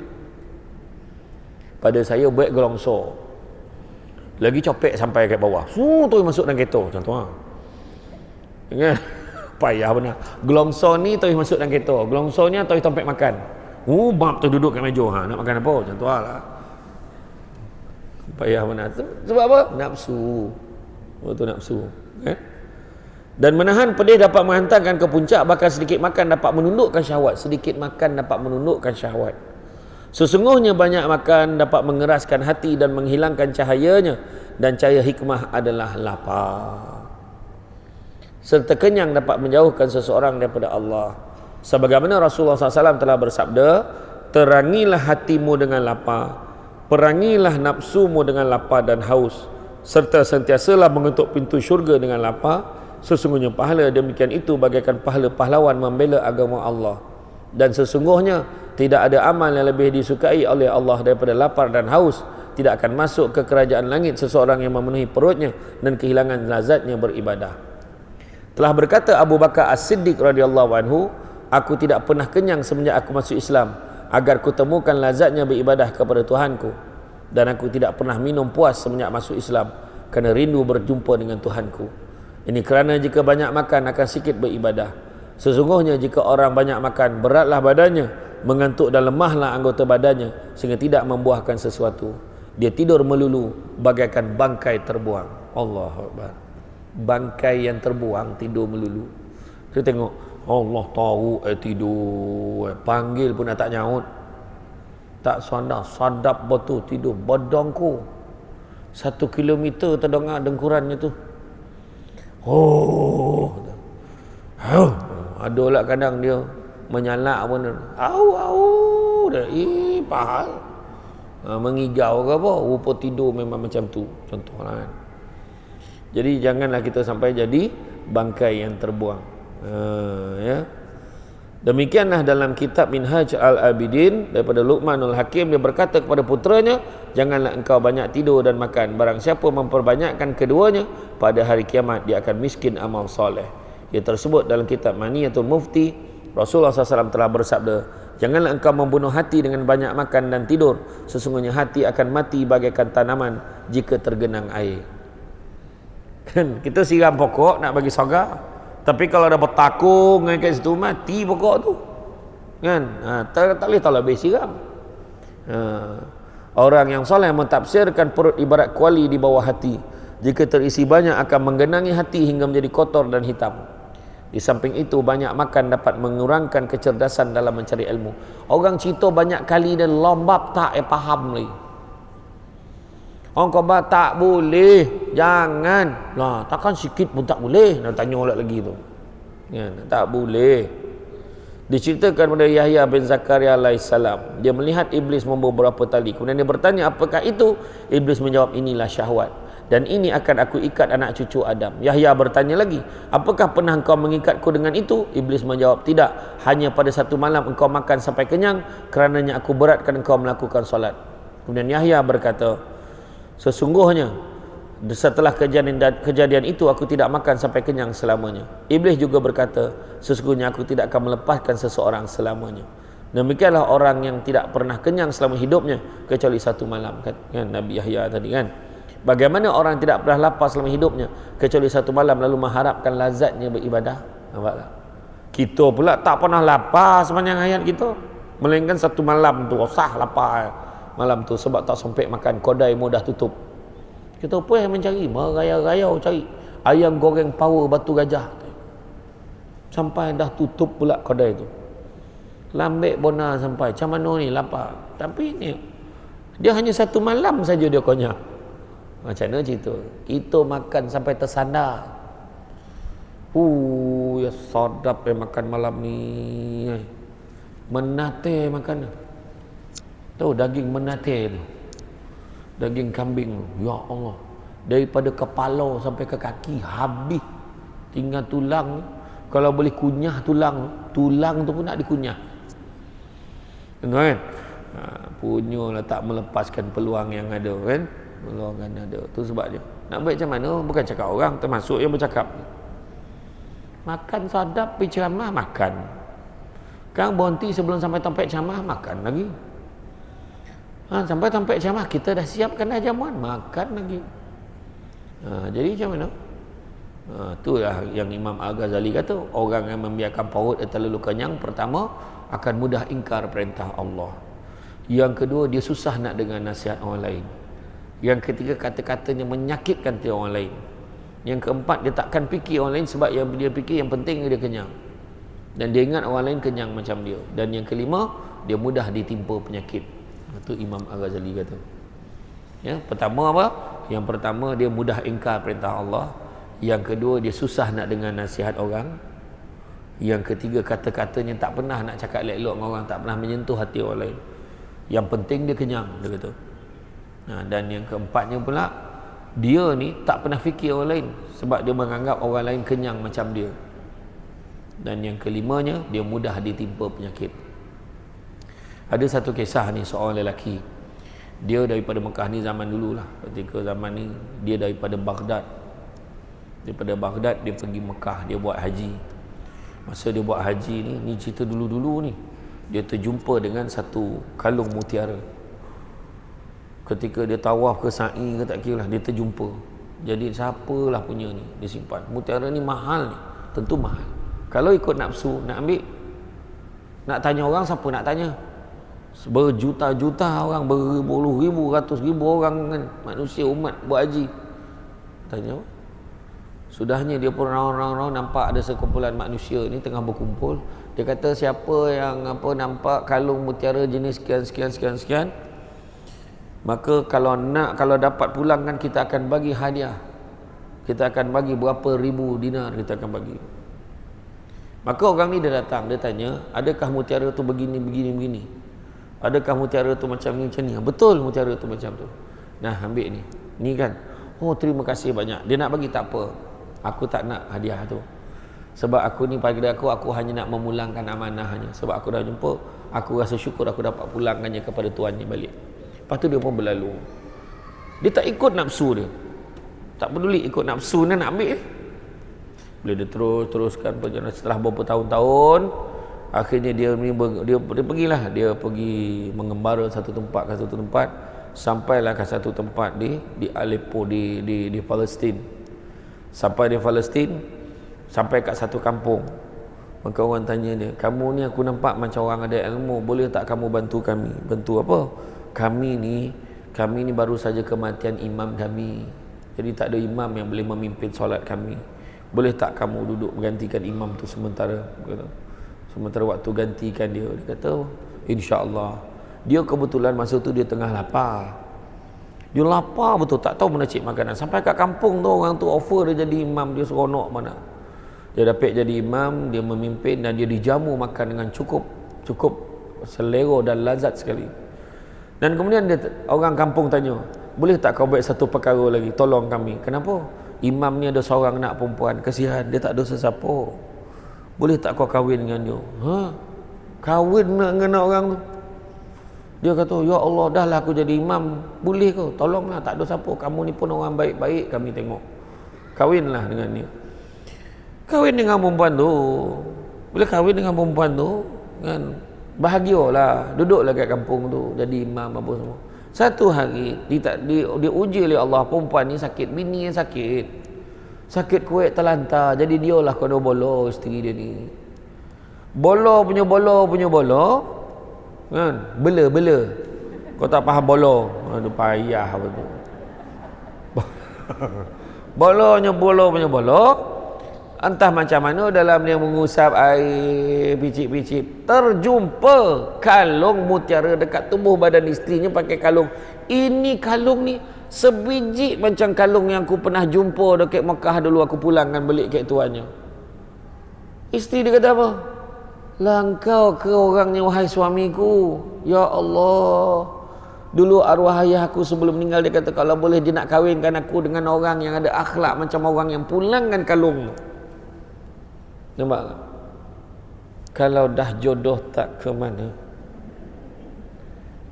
Pada saya buat gelongso. Lagi copek sampai ke bawah. Tu masuk dalam kereta macam tu ah. Ingat? Payah benar. Gelongso ni tu masuk dalam kereta. Gelongso ni tu tempat makan. Bab tu duduk kat meja. Nak makan apa? Macam tu lah. Payah benar. Sebab apa? Nafsu. Itu nafsu. Dan menahan pedih dapat menghantarkan ke puncak, bahkan sedikit makan dapat menundukkan syahwat. Sedikit makan dapat menundukkan syahwat. Sesungguhnya banyak makan dapat mengeraskan hati dan menghilangkan cahayanya, dan cahaya hikmah adalah lapar. Serta kenyang dapat menjauhkan seseorang daripada Allah. Sebagaimana Rasulullah SAW telah bersabda, terangilah hatimu dengan lapar, perangilah nafsumu dengan lapar dan haus, serta sentiasalah mengetuk pintu syurga dengan lapar. Sesungguhnya pahala demikian itu bagaikan pahala pahlawan membela agama Allah. Dan sesungguhnya tidak ada amal yang lebih disukai oleh Allah daripada lapar dan haus. Tidak akan masuk ke kerajaan langit seseorang yang memenuhi perutnya dan kehilangan lazatnya beribadah. Telah berkata Abu Bakar As-Siddiq radhiyallahu anhu, aku tidak pernah kenyang semenjak aku masuk Islam, agar kutemukan lazatnya beribadah kepada Tuhanku. Dan aku tidak pernah minum puas semenjak masuk Islam, kerana rindu berjumpa dengan Tuhanku. Ini kerana jika banyak makan akan sikit beribadah. Sesungguhnya jika orang banyak makan, beratlah badannya, mengantuk dan lemahlah anggota badannya, sehingga tidak membuahkan sesuatu. Dia tidur melulu bagaikan bangkai terbuang. Allahu Akbar. Bangkai yang terbuang tidur melulu. Kita tengok Allah tahu tidur, panggil pun tak nyaut, tak sadap betul tidur. Badangku 1 kilometer terdengar dengkurannya tu. Adalah kadang dia menyalak pun, au dah pahal, mengigau ke apa, rupa tidur memang macam tu. Contohlah kan. Jadi janganlah kita sampai jadi bangkai yang terbuang. Ya. Demikianlah dalam kitab Minhaj Al-Abidin daripada Luqmanul Hakim, dia berkata kepada putranya, janganlah engkau banyak tidur dan makan. Barang siapa memperbanyakkan keduanya, pada hari kiamat dia akan miskin amal soleh. Ia tersebut dalam kitab Maniyatul Mufti. Rasulullah SAW telah bersabda, janganlah engkau membunuh hati dengan banyak makan dan tidur. Sesungguhnya hati akan mati bagaikan tanaman jika tergenang air. Kan kita siram pokok nak bagi sogar, tapi kalau ada bertakung kat situ mati pokok tu. Kan? Tak boleh habis siram. Orang yang soleh mentafsirkan perut ibarat kuali di bawah hati. Jika terisi banyak akan menggenangi hati hingga menjadi kotor dan hitam. Di samping itu banyak makan dapat mengurangkan kecerdasan dalam mencari ilmu. Orang cerita banyak kali dan lombap tak faham lagi. Orang kata tak boleh, jangan lah, takkan sikit pun tak boleh. Nak tanya lagi tu ya, tak boleh. Diceritakan pada Yahya bin Zakaria alaihissalam, dia melihat iblis membawa beberapa tali. Kemudian dia bertanya, apakah itu? Iblis menjawab, inilah syahwat, dan ini akan aku ikat anak cucu Adam. Yahya bertanya lagi, apakah pernah engkau mengikatku dengan itu? Iblis menjawab, tidak, hanya pada satu malam engkau makan sampai kenyang, kerananya aku beratkan engkau melakukan solat. Kemudian Yahya berkata, sesungguhnya setelah kejadian itu aku tidak makan sampai kenyang selamanya. Iblis juga berkata, sesungguhnya aku tidak akan melepaskan seseorang selamanya. Demikianlah orang yang tidak pernah kenyang selama hidupnya kecuali satu malam, kan Nabi Yahya tadi kan. Bagaimana orang tidak pernah lapar selama hidupnya kecuali satu malam lalu mengharapkan lazatnya beribadah? Nampak tak? Kita pula tak pernah lapar sepanjang hayat kita, melainkan satu malam tu sah lapar malam tu sebab tak sempat makan, kedai mudah tutup. Kita pun yang mencari, merayau-rayau cari ayam goreng power batu gajah sampai dah tutup pula kedai tu. Lambek bona sampai macam mana ni lapar, tapi ni dia hanya satu malam saja dia konyak. Macam mana cerita? Kita makan sampai tersandar. Ya sedap makan malam ni. Menate makan. Tahu daging menate tu. Daging kambing tu. Ya Allah. Daripada kepala sampai ke kaki habis. Tinggal tulang. Kalau boleh kunyah tulang tu pun nak dikunyah. Kan? Punyalah tak melepaskan peluang yang ada, kan? Peluang yang ada. Tu sebabnya. Nak baik macam mana? Bukan cakap orang, termasuk yang bercakap. Makan sadap pergi ceramah, makan. Kang berhenti sebelum sampai tempat ceramah, makan lagi. Sampai tempat ceramah, kita dah siapkan dah jamuan, makan lagi. Jadi macam mana? Itulah yang Imam Al-Ghazali kata, orang yang membiarkan perut terlalu kenyang, pertama akan mudah ingkar perintah Allah. Yang kedua, dia susah nak dengar nasihat orang lain. Yang ketiga, kata-katanya menyakitkan hati orang lain. Yang keempat, dia takkan fikir orang lain sebab yang dia fikir yang penting dia kenyang. Dan dia ingat orang lain kenyang macam dia. Dan yang kelima, dia mudah ditimpa penyakit. Itu Imam Al-Ghazali kata. Ya, pertama apa? Yang pertama, dia mudah ingkar perintah Allah. Yang kedua, dia susah nak dengar nasihat orang. Yang ketiga, kata-katanya tak pernah nak cakap elok-elok dengan orang, tak pernah menyentuh hati orang lain. Yang penting dia kenyang, dia kata. Dan yang keempatnya pula, dia ni tak pernah fikir orang lain sebab dia menganggap orang lain kenyang macam dia. Dan yang kelimanya, dia mudah ditimpa penyakit. Ada satu kisah ni, seorang lelaki, dia daripada Mekah ni zaman dulu lah, ketika zaman ni dia daripada Baghdad. Daripada Baghdad dia pergi Mekah, dia buat haji. Masa dia buat haji ni cerita dulu-dulu ni, dia terjumpa dengan satu kalung mutiara. Ketika dia tawaf ke sa'i ke tak kira lah, dia terjumpa. Jadi siapalah punya ni, dia simpan. Mutiara ni mahal ni, tentu mahal. Kalau ikut nafsu nak ambil, nak tanya orang, siapa nak tanya? Berjuta-juta orang, berpuluh-ribu, ratus ribu orang kan, manusia umat buat haji. Tanya apa? Sudahnya dia pun raung-raung nampak ada sekumpulan manusia ni tengah berkumpul. Dia kata siapa yang nampak kalung mutiara jenis sekian, maka kalau dapat pulangkan, kita akan bagi hadiah. Kita akan bagi berapa ribu dinar, kita akan bagi. Maka orang ni dia datang, dia tanya, adakah mutiara tu begini? Adakah mutiara tu macam ni? Betul mutiara tu macam tu. Nah, ambil ni. Ni kan. Oh, terima kasih banyak. Dia nak bagi, tak apa. Aku tak nak hadiah tu. Sebab aku ni, pada aku hanya nak memulangkan amanahnya. Sebab aku dah jumpa, aku rasa syukur aku dapat pulangkannya kepada tuannya balik. Lepas tu dia pun berlalu. Dia tak ikut nafsu dia. Tak peduli ikut nafsu dia nak ambil. Bila dia teruskan perjalanan setelah beberapa tahun-tahun, akhirnya dia pergilah. Dia pergi mengembara satu tempat ke satu tempat, sampailah ke satu tempat di Aleppo di Palestin. Sampai di Palestin, sampai kat satu kampung. Maka orang tanya dia, kamu ni aku nampak macam orang ada ilmu, boleh tak kamu bantu kami? Bantu apa? Kami ni baru saja kematian imam kami. Jadi tak ada imam yang boleh memimpin solat kami. Boleh tak kamu duduk menggantikan imam tu sementara? Sementara waktu gantikan dia. Dia kata, insya-Allah. Dia kebetulan masa tu dia tengah lapar. Dia lapar betul, tak tahu mana cik makanan. Sampai kat kampung tu, orang tu offer dia jadi imam, dia seronok mana. Dia dapat jadi imam, dia memimpin dan dia dijamu makan dengan cukup selera dan lazat sekali. Dan kemudian orang kampung tanya, boleh tak kau buat satu perkara lagi, tolong kami? Kenapa? Imam ni ada seorang anak perempuan, kesian, dia tak ada sesiapa. Boleh tak kau kahwin dengan dia? Kahwin dengan orang tu? Dia kata, ya Allah, dah lah aku jadi imam, boleh ke? Tolonglah, tak ada siapa. Kamu ni pun orang baik-baik, kami tengok. Kahwinlah dengan dia. Kahwin dengan perempuan tu. Bila kahwin dengan perempuan tu, kan, Bahagialah, duduklah kat kampung tu, jadi imam apa semua. Satu hari dia uji oleh Allah, perempuan ni sakit, bini yang sakit kuat terlantar, jadi dialah kena bolo isteri dia ni. Bolo punya bolo kan, bela kau tak faham bolo, aduh payah apa tu. Bolo punya bolo, entah macam mana dalam dia mengusap air picit-picit, terjumpa kalung mutiara dekat tubuh badan isterinya pakai kalung. Ini kalung ni sebiji macam kalung yang aku pernah jumpa dekat Mekah dulu, aku pulangkan balik kat tuannya. Isteri dia kata apa? Lah engkau ke orangnya wahai suamiku. Ya Allah, dulu arwah ayah aku sebelum meninggal dia kata kalau boleh dia nak kahwinkan aku dengan orang yang ada akhlak macam orang yang pulangkan kalung. Nampak tak? Kalau dah jodoh tak ke mana,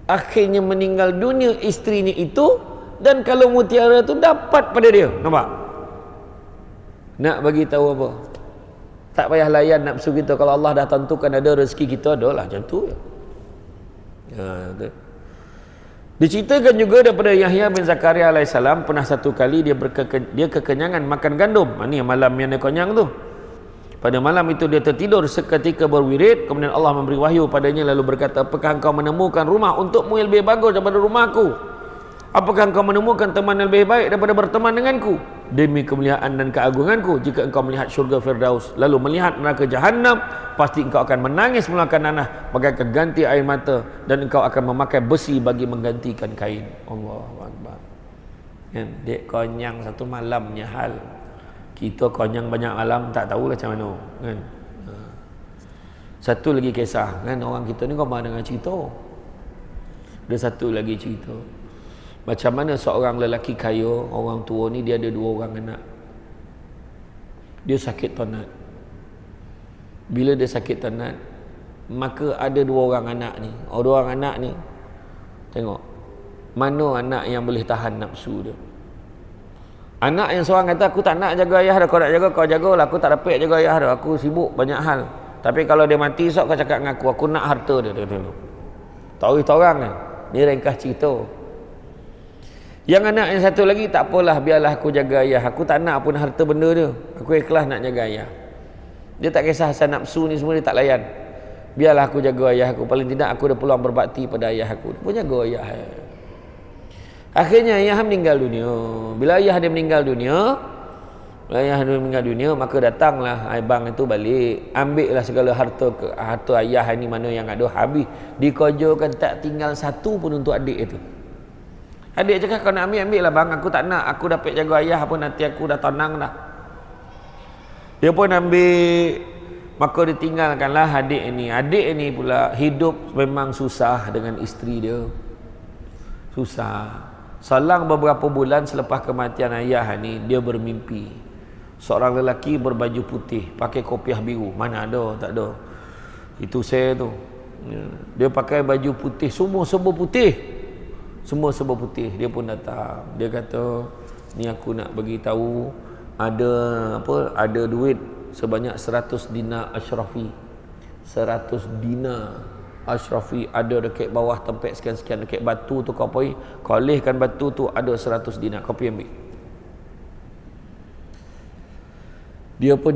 akhirnya meninggal dunia isterinya itu, dan kalung mutiara tu dapat pada dia. Nampak? Nak bagi tahu apa? Tak payah layan nafsu kita. Kalau Allah dah tentukan ada rezeki kita, adalah macam tu ya. Diceritakan juga daripada Yahya bin Zakaria alaihissalam, pernah satu kali dia kekenyangan makan gandum. Ini malam yang dia kenyang tu. Pada malam itu dia tertidur, seketika berwirid, kemudian Allah memberi wahyu padanya lalu berkata, apakah engkau menemukan rumah untukmu yang lebih bagus daripada rumahku? Apakah engkau menemukan teman yang lebih baik daripada berteman denganku? Demi kemuliaan dan keagunganku, jika engkau melihat syurga Firdaus lalu melihat neraka Jahannam, pasti engkau akan menangis mengeluarkan nanah bagaikan ganti air mata, dan engkau akan memakai besi bagi menggantikan kain. Allahu Akbar. Kan dek konyang satu malamnya hal. Kita konyang banyak malam tak tahulah macam mana kan. Satu lagi kisah kan, orang kita ni kau dengan cerita. Ada satu lagi cerita. Macam mana seorang lelaki kaya, orang tua ni dia ada 2 orang anak. Dia sakit tonat. Bila dia sakit tonat, maka ada 2 orang anak ni. 2 orang anak ni tengok mana anak yang boleh tahan nafsu dia. Anak yang seorang kata, aku tak nak jaga ayah dah, kau nak jaga kau jagalah, aku tak dapat jaga ayah dah, aku sibuk banyak hal. Tapi kalau dia mati esok kau cakap dengan aku nak harta dia. Tahu itu orang ni. Ni ringkas cerita. Yang anak yang satu lagi, tak apalah, biarlah aku jaga ayah, aku tak nak pun harta benda dia, aku ikhlas nak jaga ayah. Dia tak kisah asal nafsu ni semua, dia tak layan. Biarlah aku jaga ayah aku, paling tidak aku ada peluang berbakti pada ayah aku. Dia pun jaga ayah. Akhirnya ayah meninggal dunia. Bila ayah dia meninggal dunia, maka datanglah abang itu balik, ambillah segala harta ayah ni mana yang ada, habis dikojokan, tak tinggal satu pun untuk adik itu. Adik cakap, kau nak ambil lah bang, aku tak nak, aku dapat jaga ayah pun nanti aku dah tenang dah. Dia pun ambil, maka ditinggalkanlah adik ini. Adik ini pula hidup memang susah dengan isteri dia, susah. Selang beberapa bulan selepas kematian ayah ni, dia bermimpi seorang lelaki berbaju putih, pakai kopiah biru. Mana ada, tak ada. Itu saya tu. Dia pakai baju putih, semua serba putih. Dia pun datang. Dia kata, ni aku nak bagi tahu ada duit sebanyak 100 dinar Ashrafi. 100 dinar Ashrafi ada dekat bawah tempat sekian-sekian, dekat batu tu kau pergi, kau lehkan batu tu ada 100 dinar, kau pergi ambil. Dia pun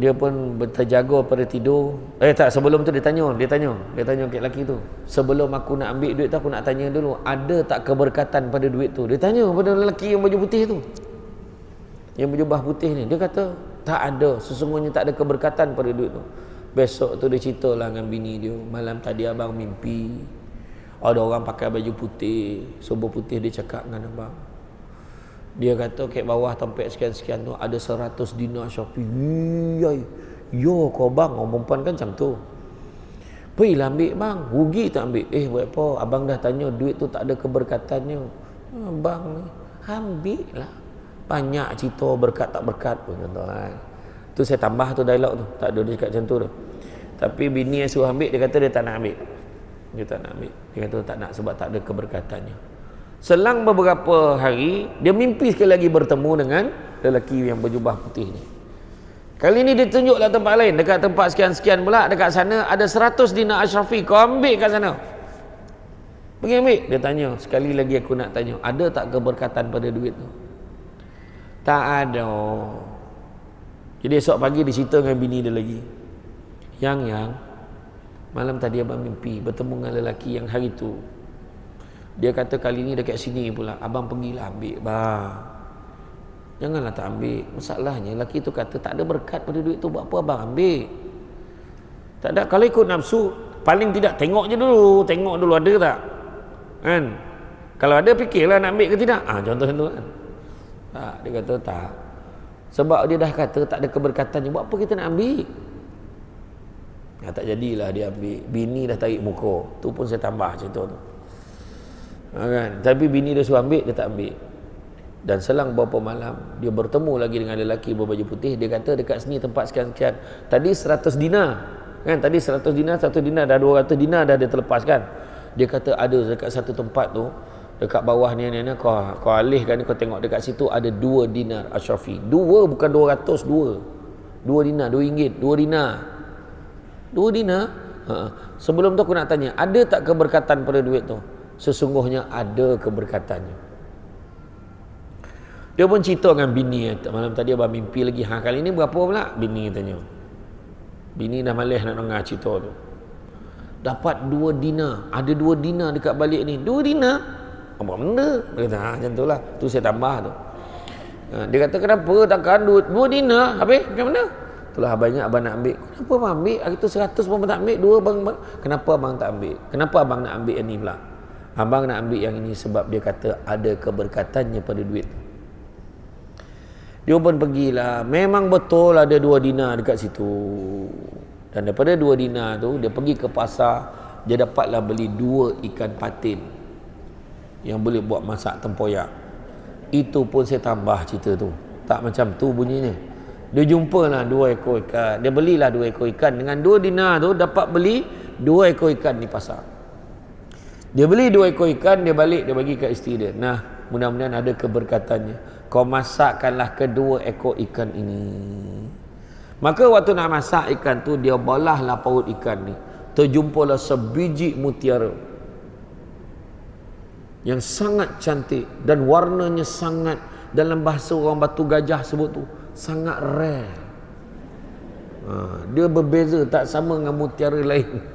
dia pun terjaga pada tidur. Sebelum tu dia tanya kat lelaki tu, sebelum aku nak ambil duit tu aku nak tanya dulu, ada tak keberkatan pada duit tu? Dia tanya pada lelaki yang baju putih tu, yang berjubah putih ni. Dia kata tak ada, sesungguhnya tak ada keberkatan pada duit tu. Besok tu dia ceritalah dengan bini dia, malam tadi abang mimpi ada orang pakai baju putih, serba putih, dia cakap dengan abang. Dia kata kat bawah tempat sekian-sekian tu ada 100 dinar Shopee. Yo kau bang, orang perempuan kan macam tu. Pergilah ambil bang, rugi tak ambil. Buat apa? Abang dah tanya duit tu tak ada keberkatannya. Abang ni ambil lah. Banyak cerita berkat tak berkat pun contohlah. Tu saya tambah tu dialog tu. Tak ada dia cakap macam tu tu. Tapi bini yang suruh ambil, dia kata dia tak nak ambil. Dia kata tak nak sebab tak ada keberkatannya. Selang beberapa hari, dia mimpi sekali lagi bertemu dengan lelaki yang berjubah putih ni. Kali ni dia tunjuklah tempat lain, dekat tempat sekian-sekian pula, dekat sana ada 100 dinar Ashrafi, kau ambil kat sana. Pergi ambil. Dia tanya, sekali lagi aku nak tanya, ada tak keberkatan pada duit tu? Tak ada. Jadi esok pagi dia cerita dengan bini dia lagi. Yang malam tadi abang mimpi bertemu dengan lelaki yang hari tu. Dia kata kali ni dekat sini pula, abang pergilah ambil bang. Janganlah tak ambil. Masalahnya lelaki tu kata tak ada berkat pada duit tu, buat apa abang ambil? Tak ada. Kalau ikut nafsu, paling tidak tengok je dulu, tengok dulu ada tak, kan? Kalau ada fikirlah nak ambil ke tidak. Contoh tu kan. Tak, dia kata tak. Sebab dia dah kata tak ada keberkatannya, buat apa kita nak ambil? Tak jadilah dia ambil. Bini dah tarik muka. Tu pun saya tambah cerita tu. Kan? Tapi bini dia suruh ambil, dia tak ambil. Dan selang beberapa malam, dia bertemu lagi dengan lelaki berbaju putih. Dia kata dekat sini tempat sekian-sekian. Tadi 100 dinar. Kan? Tadi 100 dinar, 1 dinar dah 200 dinar dah dia terlepaskan. Dia kata ada dekat satu tempat tu, dekat bawah ni kau alihkan, kau tengok dekat situ ada 2 dinar Ashrafi. 2 bukan 200, 2 dinar, 2 ringgit, 2 dinar. 2 dinar. Sebelum tu aku nak tanya, ada tak keberkatan pada duit tu? Sesungguhnya ada keberkatannya. Dia pun cerita dengan bini, malam tadi abang mimpi lagi. Kali ni berapa pula? Bini tanya. Bini dah malas nak dengar cerita tu. Dapat 2 dinar. Ada 2 dinar dekat balik ni. 2 dinar? Apa benda? Dia kata, macam tu lah. Tu saya tambah tu. Dia kata, kenapa takkan 2 dinar? Habis? Macam mana? Itulah abangnya abang nak ambil. Kenapa abang ambil? Hari tu 100 pun tak ambil. 2 abang. Kenapa abang tak ambil? Kenapa abang nak ambil yang ni pula? Abang nak ambil yang ini sebab dia kata ada keberkatannya pada duit. Dia pun pergilah. Memang betul ada 2 dinar dekat situ. Dan daripada 2 dinar tu, dia pergi ke pasar. Dia dapatlah beli 2 ikan patin yang boleh buat masak tempoyak. Itu pun saya tambah cerita tu. Tak macam tu bunyinya. Dia jumpalah 2 ekor ikan. Dia belilah 2 ekor ikan. Dengan 2 dinar tu dapat beli 2 ekor ikan di pasar. Dia beli 2 ekor ikan, dia balik, dia bagi kat isteri dia. Nah, mudah-mudahan ada keberkatannya. Kau masakkanlah kedua ekor ikan ini. Maka waktu nak masak ikan tu, dia balahlah paut ikan ni. Terjumpalah sebiji mutiara yang sangat cantik dan warnanya sangat, dalam bahasa orang Batu Gajah sebut tu, sangat rare. Dia berbeza, tak sama dengan mutiara lain.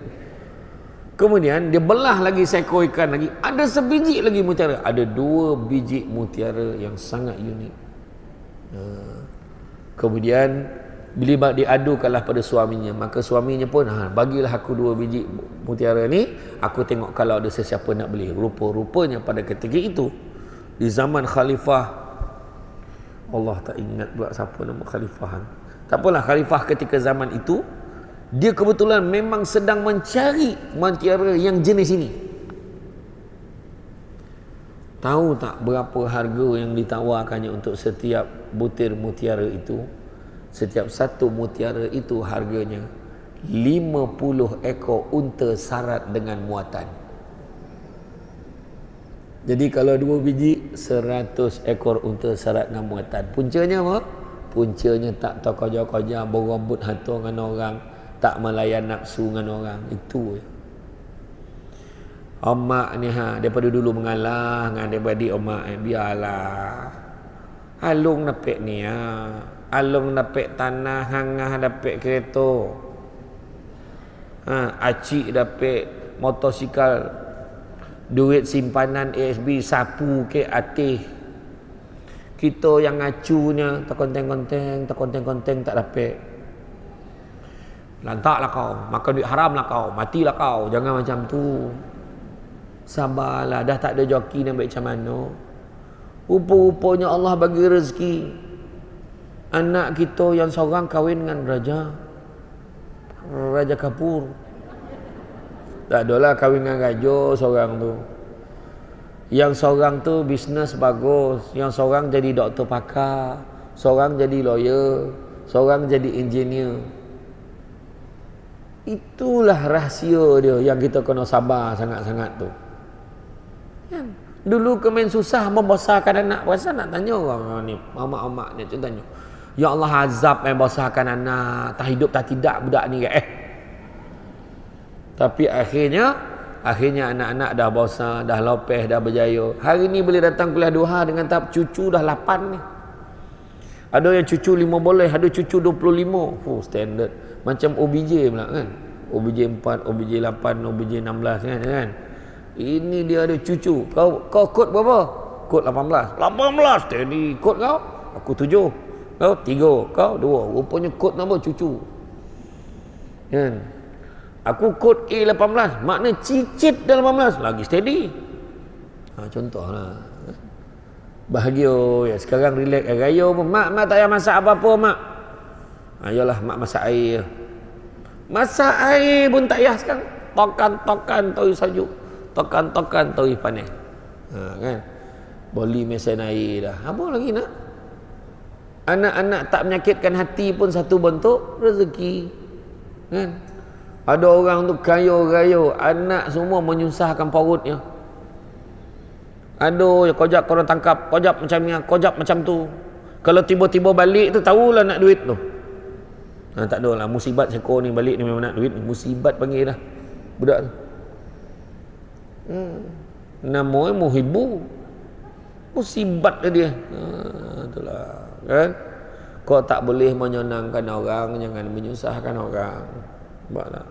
Kemudian dia belah lagi seekor ikan lagi, ada sebiji lagi mutiara. Ada 2 biji mutiara yang sangat unik. Kemudian bila diadukanlah pada suaminya, maka suaminya pun bagilah aku 2 biji mutiara ni, aku tengok kalau ada sesiapa nak beli. Rupa-rupanya pada ketika itu, di zaman khalifah, Allah tak ingat pula siapa nama khalifah. Tak apalah, khalifah ketika zaman itu, dia kebetulan memang sedang mencari mutiara yang jenis ini. Tahu tak berapa harga yang ditawarkannya untuk setiap butir mutiara itu? Setiap satu mutiara itu harganya 50 ekor unta sarat dengan muatan. Jadi kalau 2 biji, 100 ekor unta sarat dengan muatan. Puncanya apa? Puncanya tak terkojar-kojar, berambut hantu dengan orang, tak melayan nafsu dengan orang. Itu omak ni daripada dulu mengalah dengan daripada omak biarlah. Alung dapat ni alung dapat tanah, hangah dapat kereta. Acik dapat motosikal, duit simpanan ASB sapu ke atis. Kita yang ngacunya terkonteng-konteng tak dapat. Lantaklah kau, makan duit haram lah kau, matilah kau. Jangan macam tu. Sabarlah, dah tak ada joki nak baik macam mana. Rupa-rupanya Allah bagi rezeki. Anak kita yang seorang kahwin dengan Raja Kapur. Tak adalah kahwin dengan raja seorang tu. Yang seorang tu bisnes bagus, yang seorang jadi doktor pakar, seorang jadi lawyer, seorang jadi engineer. Itulah rahsia dia yang kita kena sabar sangat-sangat tu. Dulu kemen susah membesarkan anak. Pasal nak tanya orang ni, mamak-mamak ni tanya. Ya Allah azab besarkan anak, tak hidup tak tidak budak ni Tapi akhirnya anak-anak dah besar, dah lopeh, dah berjaya. Hari ni boleh datang kuliah duha dengan tahap cucu dah 8 ni. Ada yang cucu 5 boleh, ada cucu 25. Standard. Macam OBJ pula kan. OBJ 4, OBJ 8, OBJ 16 kan. Ini dia ada cucu. Kau kod berapa? Kod 18. 18 steady. Kod kau? Aku 7. Kau 3, kau 2. Rupanya kod nama cucu. Kan? Aku kod A18. Makna cicit dah 18. Lagi steady. Contohlah. Bahagia ya. Sekarang relax raya pun. Mak tak payah masak apa-apa mak. Ayolah mak masak air. Masak air pun tak payah sekarang. Tokan toi sajuk. Tokan toi panas. Kan? Boleh mesin air dah. Apa lagi nak? Anak-anak tak menyakitkan hati pun satu bentuk rezeki. Kan? Ada orang tu kaya-raya, anak semua menyusahkan perutnya. Aduh, kojak korang tangkap, kojak macam ni, kojak macam tu. Kalau tiba-tiba balik tu tahulah nak duit tu. Tak ada lah, musibat seko ni balik ni memang nak duit. Musibat panggil dah budak tu. Namanya muhibbu. Musibat dia. Itulah kan. Kau tak boleh menyenangkan orang, jangan menyusahkan orang. Sebablah.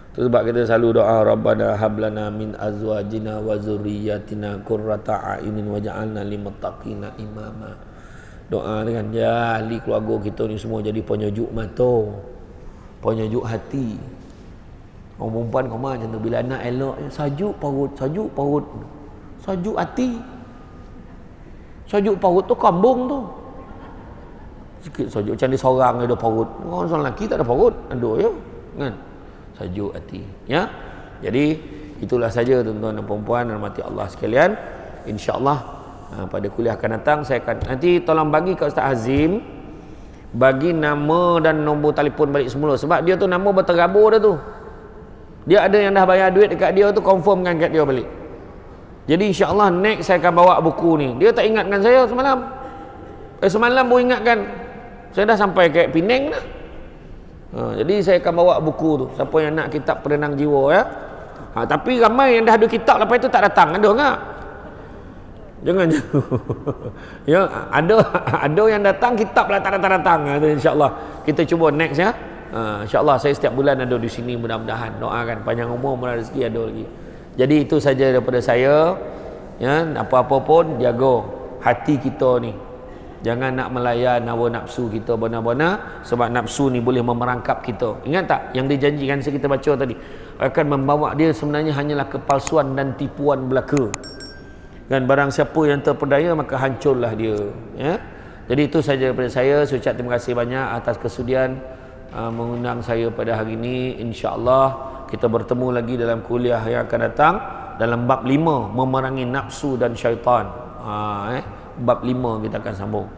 Itu sebab kita selalu doa Rabbana hablana min azwajina wa zurriyyatina qurrata a'yunin waj'alna lil muttaqina imama. Doa dengan ya ahli keluarga kita ni semua jadi penyejuk mata, penyejuk hati. Orang perempuan kau mah macam tu, bila anak elok sajuk perut, sajuk hati. Sajuk perut tu kambung tu. Sikit sajuk macam dia seorang ada perut. Orang lelaki tak ada perut, ada ya. Kan? Sajuk hati, ya. Jadi itulah saja tuan-tuan dan puan-puan dan rahmati Allah sekalian. Insya-Allah pada kuliah akan datang saya akan nanti tolong bagi kat Ustaz Azim bagi nama dan nombor telefon balik semula sebab dia tu nama berterabur dah tu. Dia ada yang dah bayar duit dekat dia tu, confirmkan kat dia balik. Jadi insya-Allah next saya akan bawa buku ni. Dia tak ingatkan saya semalam. Semalam baru ingatkan. Saya dah sampai ke Penang dah. Jadi saya akan bawa buku tu. Siapa yang nak kitab Perenang Jiwa ya. Tapi ramai yang dah ada kitab lepas itu tak datang. Ada enggak? Jangan. Ya, ada yang datang kitab lah tak datang. Insya-Allah kita cuba next ya. InsyaAllah saya setiap bulan ada di sini, mudah-mudahan doakan panjang umur, murah rezeki ada lagi. Jadi itu saja daripada saya ya. Apa-apa pun jaga hati kita ni, jangan nak melayan hawa nafsu kita benar-benar, sebab nafsu ni boleh memerangkap kita. Ingat tak yang dijanjikan kita baca tadi, akan membawa dia sebenarnya hanyalah kepalsuan dan tipuan belaka. Dan barang siapa yang terpedaya maka hancurlah dia ya. Jadi itu saja daripada saya. Saya ucap terima kasih banyak atas kesudian mengundang saya pada hari ini. InsyaAllah kita bertemu lagi dalam kuliah yang akan datang dalam bab 5, memerangi nafsu dan syaitan. Bab 5 kita akan sambung.